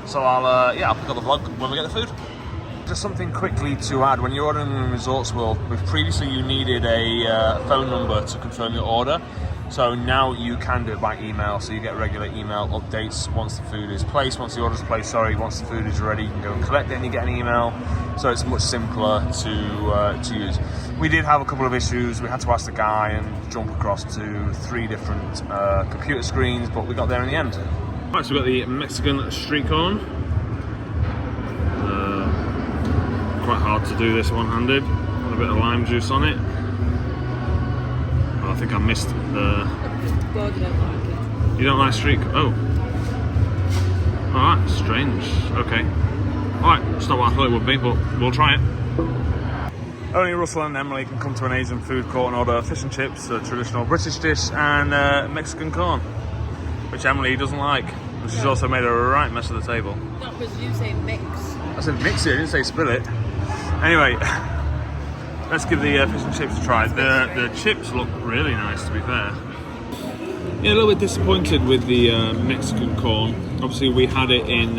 So I'll pick up the vlog when we get the food. Just something quickly to add: when you're ordering in Resorts World, previously you needed a phone number to confirm your order. So now you can do it by email, so you get regular email updates once the food is placed, once the order's placed, once the food is ready, you can go and collect it and you get an email. So it's much simpler to use. We did have a couple of issues. We had to ask the guy and jump across to 3 different computer screens, but we got there in the end. Right, so we've got the Mexican street corn. Quite hard to do this one-handed. Got a bit of lime juice on it. I think I missed the... God, you don't like it. You don't like street... Oh. Alright, strange. Okay. Alright, it's not what I thought it would be, but we'll try it. Only Russell and Emily can come to an Asian food court and order fish and chips, a traditional British dish, and Mexican corn, which Emily doesn't like. And she's also made a right mess of the table. Not because you say mix. I said mix it, I didn't say spill it. Anyway... Let's give the fish and chips a try. The chips look really nice, to be fair. Yeah, a little bit disappointed with the Mexican corn. Obviously, we had it in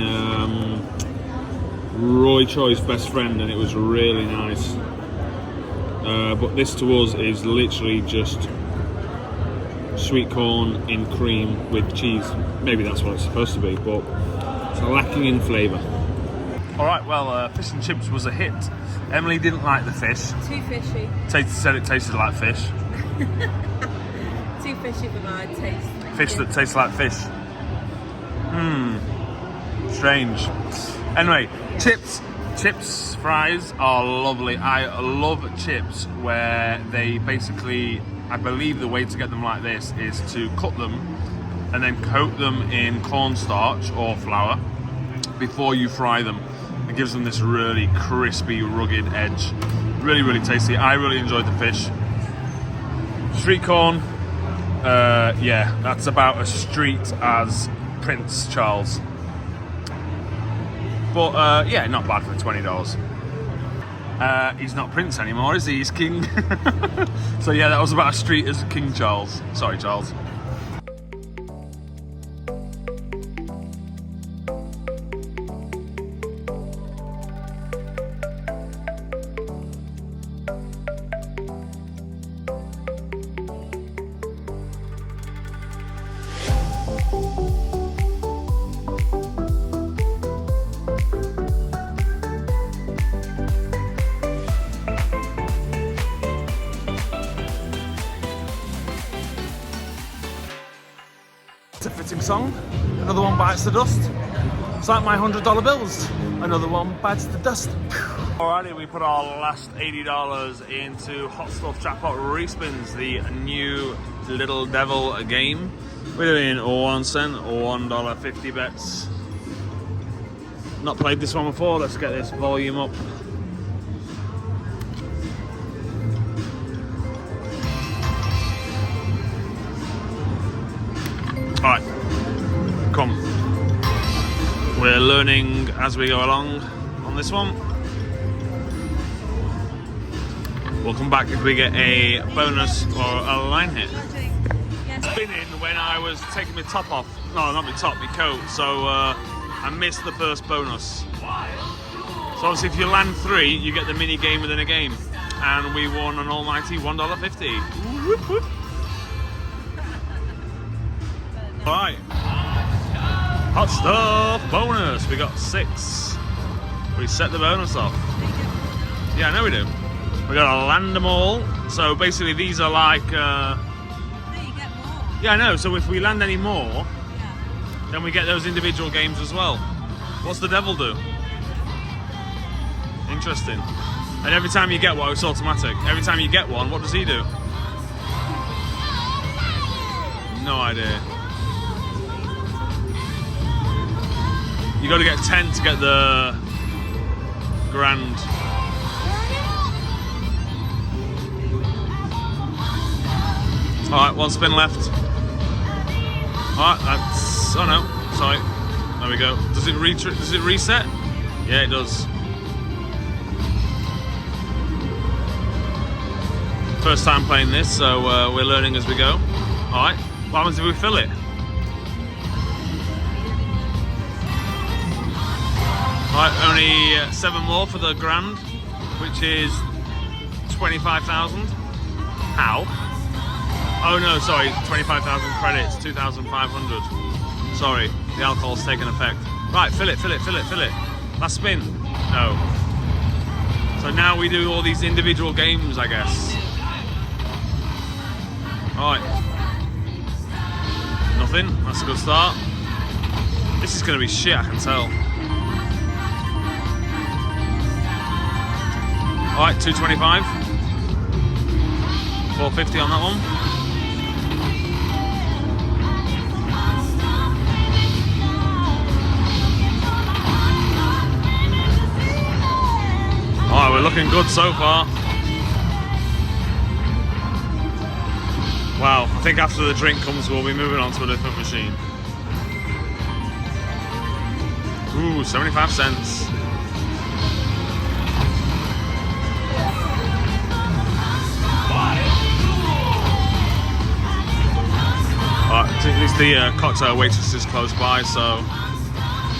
Roy Choi's best friend, and it was really nice. But this to us is literally just sweet corn in cream with cheese. Maybe that's what it's supposed to be, but it's lacking in flavour. Alright, well, fish and chips was a hit. Emily didn't like the fish. Too fishy. Said it tasted like fish. Too fishy for my taste. Fish that tastes like fish. Strange. Anyway, chips fries are lovely. I love chips where they basically, I believe the way to get them like this is to cut them and then coat them in cornstarch or flour before you fry them. It gives them this really crispy, rugged edge. Really, really tasty. I really enjoyed the fish. Street corn, yeah, that's about as street as Prince Charles. But yeah, not bad for $20. He's not Prince anymore, is he? He's King. So yeah, that was about as street as King Charles. Sorry, Charles. song. Another one bites the dust. It's like my $100 bills. Another one bites the dust. Alrighty, we put our last $80 into Hot Stuff Jackpot Respins, the new Little Devil game. We're doing 1 cent or $1.50 bets. Not played this one before, let's get this volume up. Alright, come. We're learning as we go along on this one. We'll come back if we get a bonus or a line hit. Spinning when I was taking my top off. No, not my top, my coat. So I missed the first bonus. So obviously if you land 3, you get the mini game within a game. And we won an almighty $1.50. Whoop, whoop. Alright. Hot Stuff bonus. We got 6. We set the bonus off. Yeah, I know we do. We gotta land them all. So basically these are like... No, you get more. Yeah, I know. So if we land any more, then we get those individual games as well. What's the devil do? Interesting. And every time you get one, it's automatic. Every time you get one, what does he do? No idea. You got to get 10 to get the grand. Alright, 1 spin left. Alright, that's... Oh no, sorry. There we go. Does it reset? Yeah, it does. First time playing this, so we're learning as we go. Alright, what happens if we fill it? Alright, only 7 more for the grand, which is 25,000. How? Oh no, sorry, 25,000 credits, 2,500. Sorry, the alcohol's taken effect. Right, fill it. Last spin. No. So now we do all these individual games, I guess. Alright. Nothing, that's a good start. This is going to be shit, I can tell. Alright, 225. 450 on that one. Alright, we're looking good so far. Wow, I think after the drink comes, we'll be moving on to a different machine. Ooh, 75 cents. At least the cocktail waitress is close by, so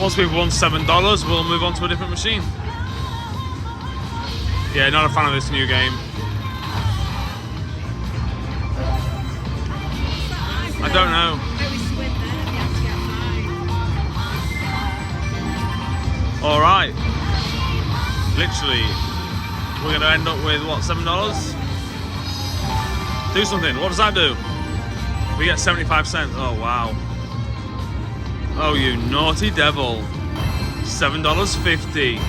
once we've won $7, we'll move on to a different machine. Yeah, not a fan of this new game. I don't know. Alright. Literally, we're going to end up with, what, $7? Do something. What does that do? We get 75 cents. Oh, wow. Oh, you naughty devil. $7.50.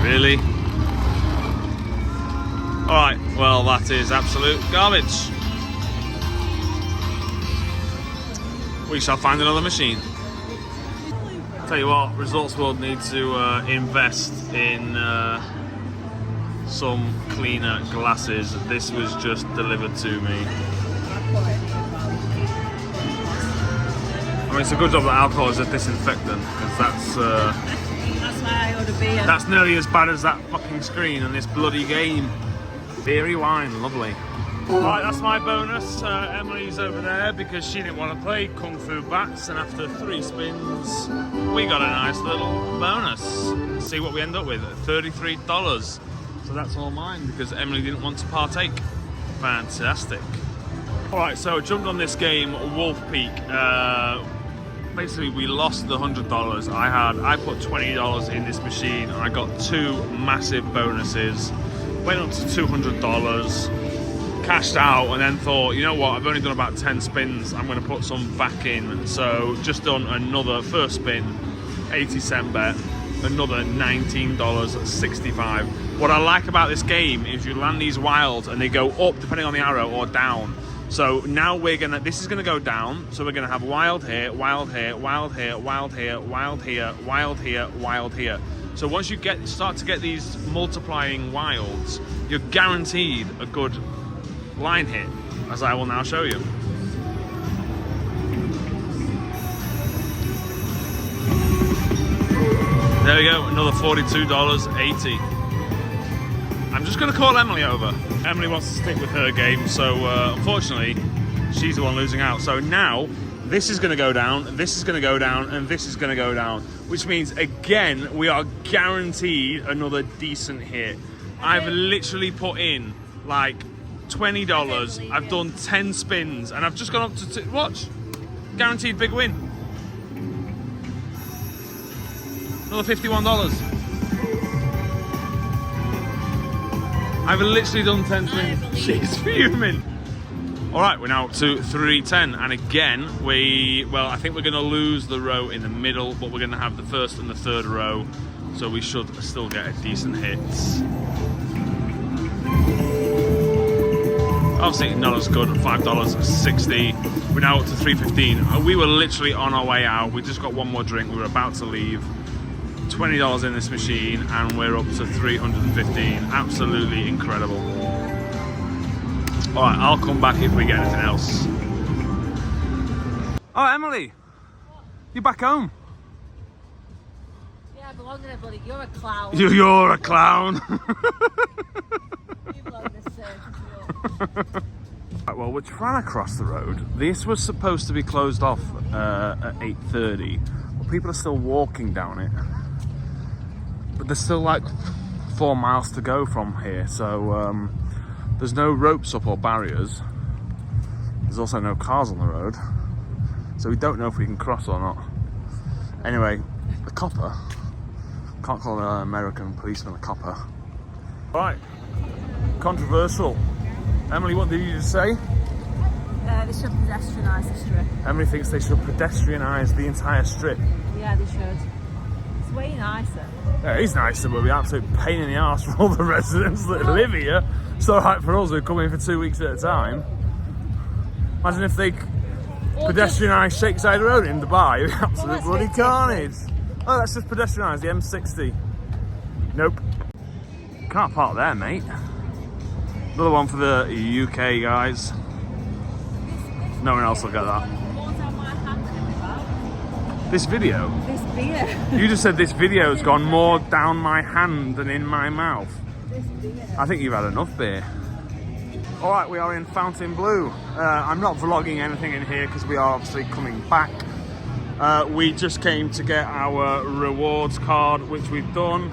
Really? Alright, well, that is absolute garbage. We shall find another machine. Tell you what, Resorts World needs to invest in some cleaner glasses. This was just delivered to me. I mean, it's a good job that alcohol is a disinfectant, because that's why I ordered beer. that's nearly as bad as that fucking screen and this bloody game. Beery wine, lovely. Right, that's my bonus. Emily's over there because she didn't want to play Kung Fu Bats, and after 3 spins, we got a nice little bonus. Let's see what we end up with, $33. So that's all mine because Emily didn't want to partake. Fantastic. Alright, so I jumped on this game, Wolf Peak. Basically, we lost the $100. I put $20 in this machine, and I got 2 massive bonuses. Went up to $200. cashed out and then thought, you know what, I've only done about 10 spins, I'm going to put some back in. So just done another first spin, 80-cent bet, another $19.65. What I like about this game is you land these wilds and they go up depending on the arrow or down. So now this is gonna go down, so we're gonna have wild here, wild here, wild here, wild here, wild here, wild here, wild here. So once you start to get these multiplying wilds, you're guaranteed a good line hit, as I will now show you. There we go, another $42.80. I'm just going to call Emily over. Emily wants to stick with her game, so unfortunately, she's the one losing out. So now, this is going to go down, this is going to go down, and this is going to go down, which means, again, we are guaranteed another decent hit. I've literally put in, like, $20. I've done 10 spins, and I've just gone up to, watch, guaranteed big win. Another $51. I've literally done 10 spins. She's fuming. All right, we're now up to 310, and again, I think we're going to lose the row in the middle, but we're going to have the first and the third row, so we should still get a decent hits. Obviously, not as good. $5.60. We're now up to 315. We were literally on our way out. We just got one more drink. We were about to leave. $20 in this machine, and we're up to 315. Absolutely incredible. All right, I'll come back if we get anything else. Oh, Emily, you're back home. Yeah, I belong in it, buddy. You're a clown. You're a clown. You belong in this circus. Right, well, we're trying to cross the road. This was supposed to be closed off at 8:30, but people are still walking down it. But there's still like 4 miles to go from here, so there's no ropes up or barriers. There's also no cars on the road, so we don't know if we can cross or not. Anyway, the copper, can't call an American policeman a copper. Right, controversial. Emily, what did you just say? They should pedestrianise the strip. Emily thinks they should pedestrianise the entire strip. Yeah, they should. It's way nicer. Yeah, it is nicer, but it'll be an absolute pain in the arse for all the residents that live here. It's alright for us who come in for 2 weeks at a time. Imagine if they pedestrianise Shakeside Road in Dubai. It'd be absolute bloody carnage. Oh, let's just pedestrianise the M60. Nope. Can't park there, mate. Another one for the UK guys. No one else will get that. This video? This beer. You just said this video's gone more down my hand than in my mouth. This beer. I think you've had enough beer. All right, we are in Fountaine Bleau. I'm not vlogging anything in here because we are obviously coming back. We just came to get our rewards card, which we've done.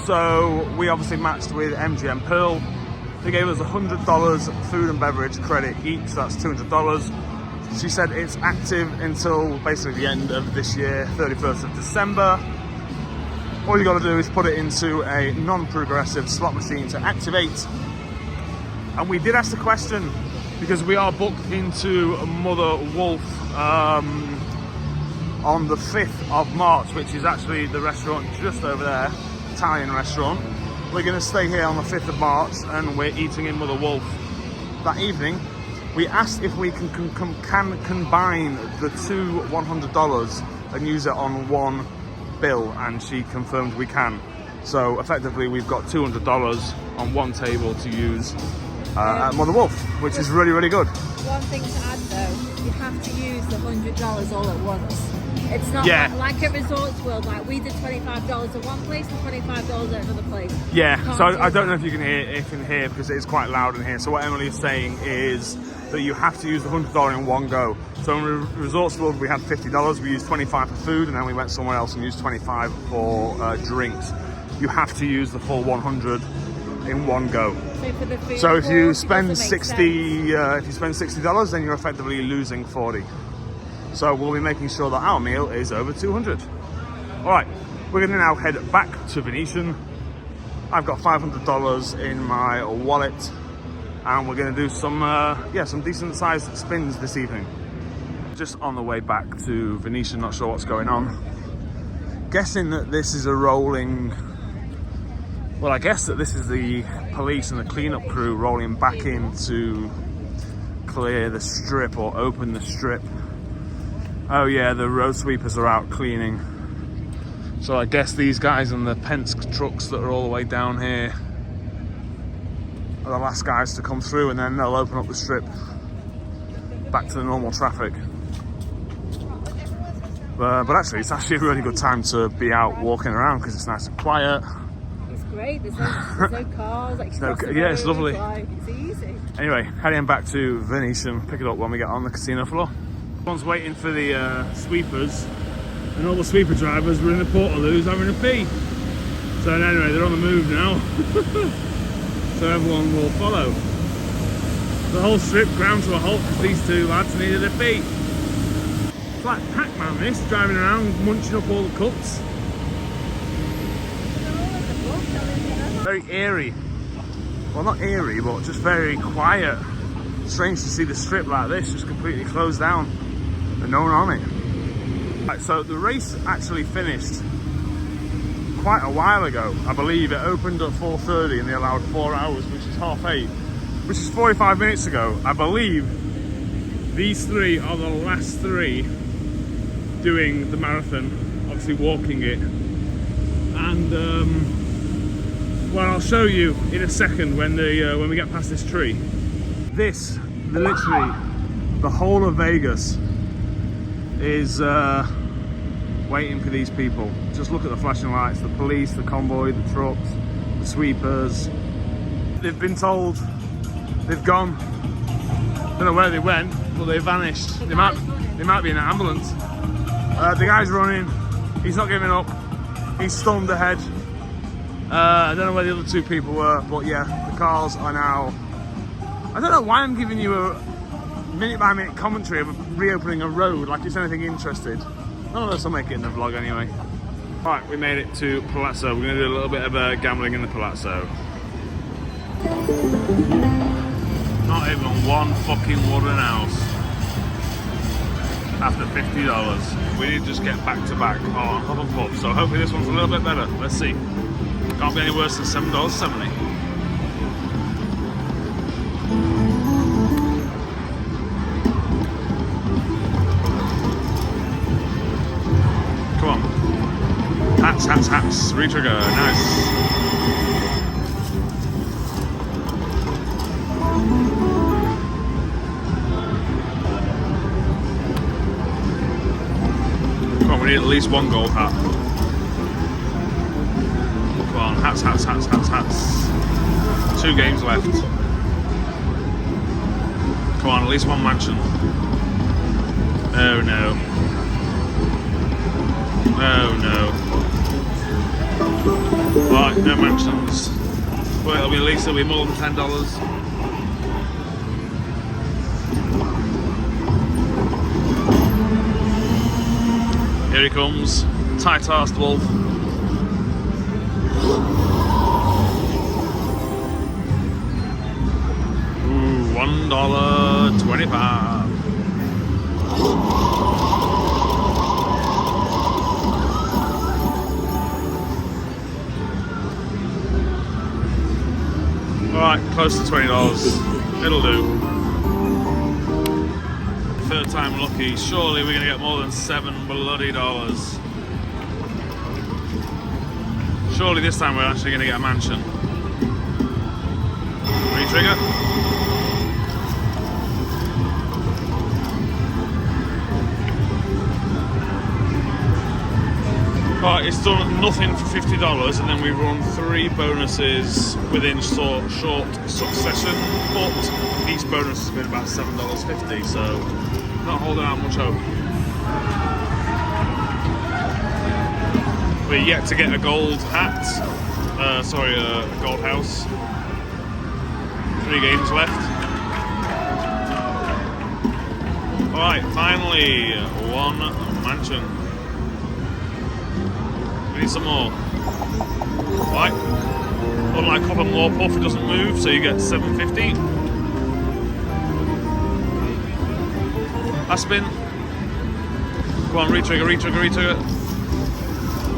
So we obviously matched with MGM Pearl. They gave us $100 food and beverage credit each, so that's $200. She said it's active until basically the end of this year, 31st of December. All you got to do is put it into a non-progressive slot machine to activate. And we did ask the question because we are booked into Mother Wolf on the 5th of March, which is actually the restaurant just over there, Italian restaurant. We're going to stay here on the 5th of March and we're eating in Mother Wolf that evening. We asked if we can combine the two $100 and use it on one bill, and she confirmed we can. So effectively we've got $200 on one table to use at Mother Wolf, which is really, really good. One thing to add though, you have to use the $100 all at once. It's not like at Resorts World, like we did $25 at one place and $25 at another place. Yeah, so I don't know if you can hear because it is quite loud in here. So what Emily is saying is that you have to use the $100 in one go. So in Resorts World we had $50, we used $25 for food, and then we went somewhere else and used $25 for drinks. You have to use the full $100 in one go. So if you spend $60, then you're effectively losing $40. So we'll be making sure that our meal is over $200. All right, we're going to now head back to Venetian. I've got $500 in my wallet, and we're going to do some some decent sized spins this evening. Just on the way back to Venetian, not sure what's going on. Guessing that this is a rolling, well, I guess that this is the police and the cleanup crew rolling back in to clear the strip or open the strip. Oh yeah, the road sweepers are out cleaning. So I guess these guys and the Penske trucks that are all the way down here are the last guys to come through, and then they'll open up the strip back to the normal traffic. But actually, it's actually a really good time to be out walking around because it's nice and quiet. It's great. There's no cars. Like, Yeah, it's lovely. Like, it's easy. Anyway, heading back to Venetian, pick it up when we get on the casino floor. Everyone's waiting for the sweepers, and all the sweeper drivers were in the Portaloos having a pee. So anyway, they're on the move now. So everyone will follow. The whole strip ground to a halt because these two lads needed a pee. It's like Pac-Man this, driving around munching up all the cups. Very eerie. Well, not eerie, but just very quiet. Strange to see the strip like this, just completely closed down and no one on it. Right, so the race actually finished quite a while ago. I believe it opened at 4:30 and they allowed 4 hours, which is 8:30, which is 45 minutes ago. I believe these three are the last three doing the marathon, obviously walking it. And well, I'll show you in a second when we get past this tree. Literally, the whole of Vegas is waiting for these people. Just look at the flashing lights, the police, the convoy, the trucks, the sweepers. They've been told they've gone. Don't know where they went, but they vanished. They might be in an ambulance. The guy's running. He's not giving up. He's stormed ahead. I don't know where the other two people were, but yeah, the cars are now... I don't know why I'm giving you a minute-by-minute commentary of reopening a road like it's anything interested. None of us will make it in the vlog anyway. Right, we made it to Palazzo. We're going to do a little bit of gambling in the Palazzo. Not even one fucking wooden house. After $50. We need to just get back to back on Hub and Pub. So hopefully this one's a little bit better. Let's see. Can't be any worse than $7.70. Come on. Hats. Retrigger. Nice. Come on, we need at least one gold hat. Come on, hats. 2 games left. Come on, at least one mansion. Oh no. Oh no. Right, no mansions. Well, it'll be more than $10. Here he comes, tight-arsed wolf. Ooh, $1.25. Alright, close to $20. It'll do. Third time lucky. Surely we're going to get more than $7 bloody. Surely this time we're actually going to get a mansion. Re-trigger. Right, it's done nothing for $50, and then we run 3 bonuses within short succession, but each bonus has been about $7.50, so not holding out much hope. We're yet to get a gold hat, a gold house. 3 games left. Alright, finally, 1 mansion. We need some more. Right. Unlike Hub and Puff, it doesn't move, so you get $7.50. Last spin. Go on, retrigger.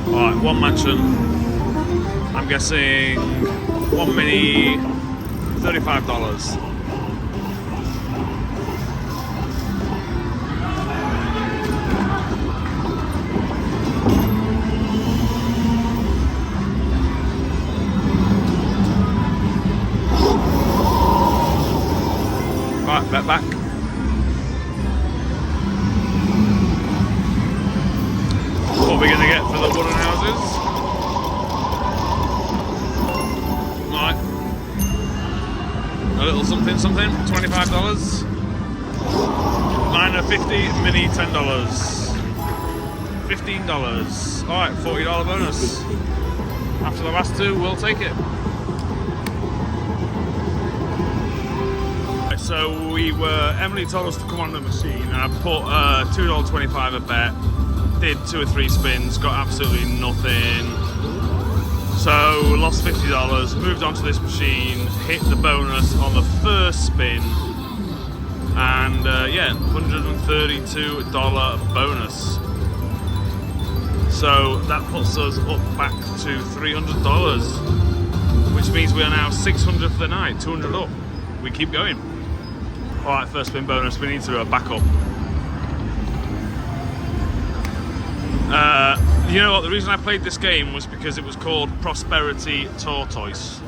Alright, one mansion. I'm guessing one mini, $35. Right, bet back. What are we going to get for the wooden houses? Right. A little something, $25. Minor 50, mini $10. $15. Alright, $40 bonus. After the last two, we'll take it. So Emily told us to come on the machine, and I put $2.25 a bet, did 2 or 3 spins, got absolutely nothing. So lost $50, moved on to this machine, hit the bonus on the first spin, and yeah, $132 bonus. So that puts us up back to $300, which means we are now 600 for the night, 200 up. We keep going. Alright, first spin bonus, we need to back up. You know what, the reason I played this game was because it was called Prosperity Tortoise.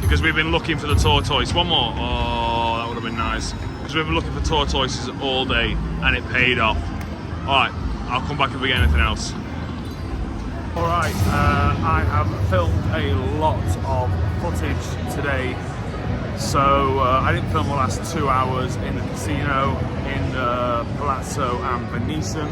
Because we've been looking for the tortoise. One more. Oh, that would have been nice. Because we've been looking for tortoises all day, and it paid off. Alright, I'll come back if we get anything else. Alright, I have filmed a lot of footage today. So I didn't film the last 2 hours in the casino, in Palazzo and Venetian,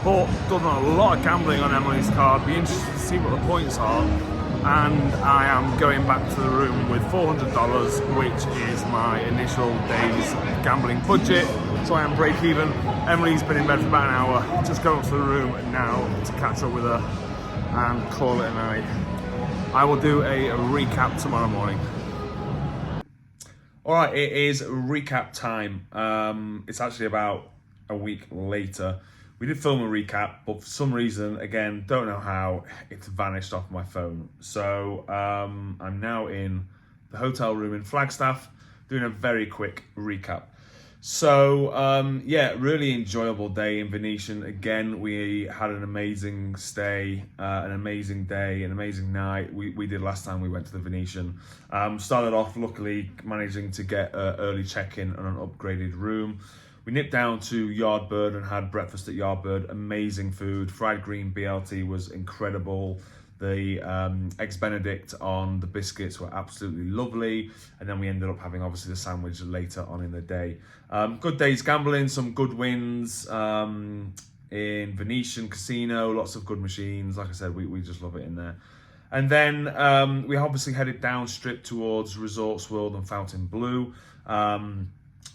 but done a lot of gambling on Emily's card. Be interested to see what the points are, and I am going back to the room with $400, which is my initial day's gambling budget. So I am break even. Emily's been in bed for about an hour. Just going up to the room now to catch up with her and call it a night. I will do a recap tomorrow morning. Alright, it is recap time. It's actually about a week later. We did film a recap, but for some reason, again, don't know how, it's vanished off my phone. So I'm now in the hotel room in Flagstaff, doing a very quick recap. So yeah, really enjoyable day in Venetian. Again, we had an amazing stay, an amazing day, an amazing night. We did last time we went to the Venetian. Started off luckily managing to get an early check-in on an upgraded room. We nipped down to Yardbird and had breakfast at Yardbird. Amazing food. Fried green BLT was incredible. The Eggs Benedict on the biscuits were absolutely lovely. And then we ended up having obviously the sandwich later on in the day. Good days gambling, some good wins in Venetian Casino, lots of good machines. Like I said, we just love it in there. And then we obviously headed down strip towards Resorts World and Fountaine Bleau.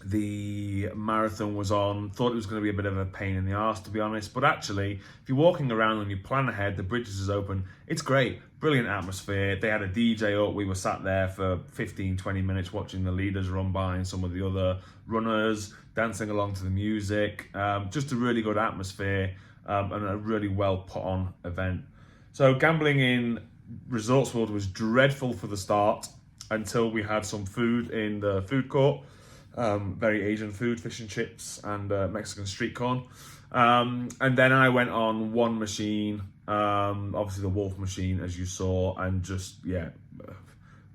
The marathon was on. Thought it was going to be a bit of a pain in the arse, to be honest, but actually if you're walking around and you plan ahead, the bridges is open, it's great. Brilliant atmosphere. They had a DJ up. We were sat there for 15-20 minutes watching the leaders run by and some of the other runners dancing along to the music. Just a really good atmosphere and a really well put on event. So gambling in Resorts World was dreadful for the start until we had some food in the food court. Very Asian food, fish and chips and Mexican street corn. And then I went on one machine, obviously the Wolf machine, as you saw, and just, yeah,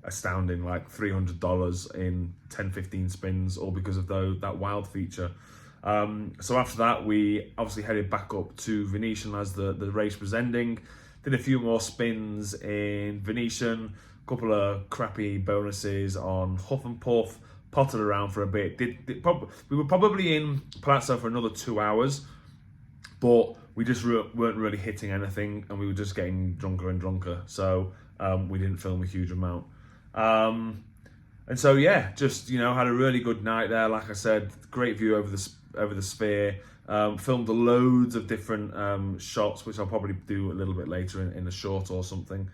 astounding, like $300 in 10-15 spins, all because of that wild feature. So after that, we obviously headed back up to Venetian as the race was ending. Did a few more spins in Venetian, a couple of crappy bonuses on Huff and Puff, potted around for a bit. We were probably in Palazzo for another 2 hours, but we just weren't really hitting anything, and we were just getting drunker and drunker. So we didn't film a huge amount. And so yeah, just had a really good night there. Like I said, great view over the Sphere. Filmed loads of different shots, which I'll probably do a little bit later in a short or something.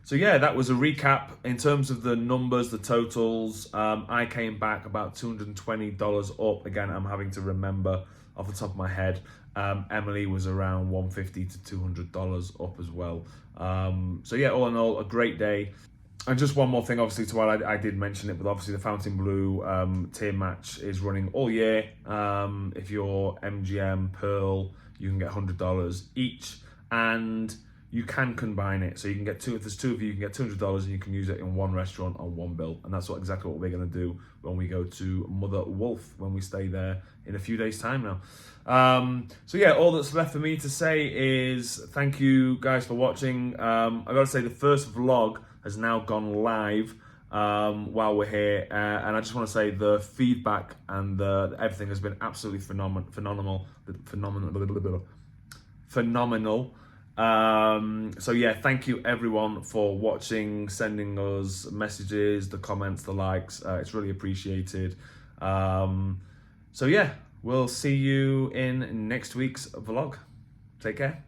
So yeah, that was a recap. In terms of the numbers, the totals, I came back about $220 up. Again, I'm having to remember off the top of my head. Emily was around $150 to $200 up as well. So yeah, all in all, a great day. And just one more thing, obviously, to while I did mention it, but obviously the Fountaine Bleau tier match is running all year. If you're MGM Pearl, you can get $100 each, and you can combine it. So you can get two, if there's two of you, you can get $200 and you can use it in one restaurant on one bill. And that's exactly what we're going to do when we go to Mother Wolf, when we stay there in a few days' time now. So yeah, all that's left for me to say is thank you guys for watching. I got to say the first vlog has now gone live while we're here. And I just want to say the feedback and everything has been absolutely phenomenal. So yeah, thank you everyone for watching, sending us messages, the comments, the likes. It's really appreciated. So yeah, we'll see you in next week's vlog. Take care.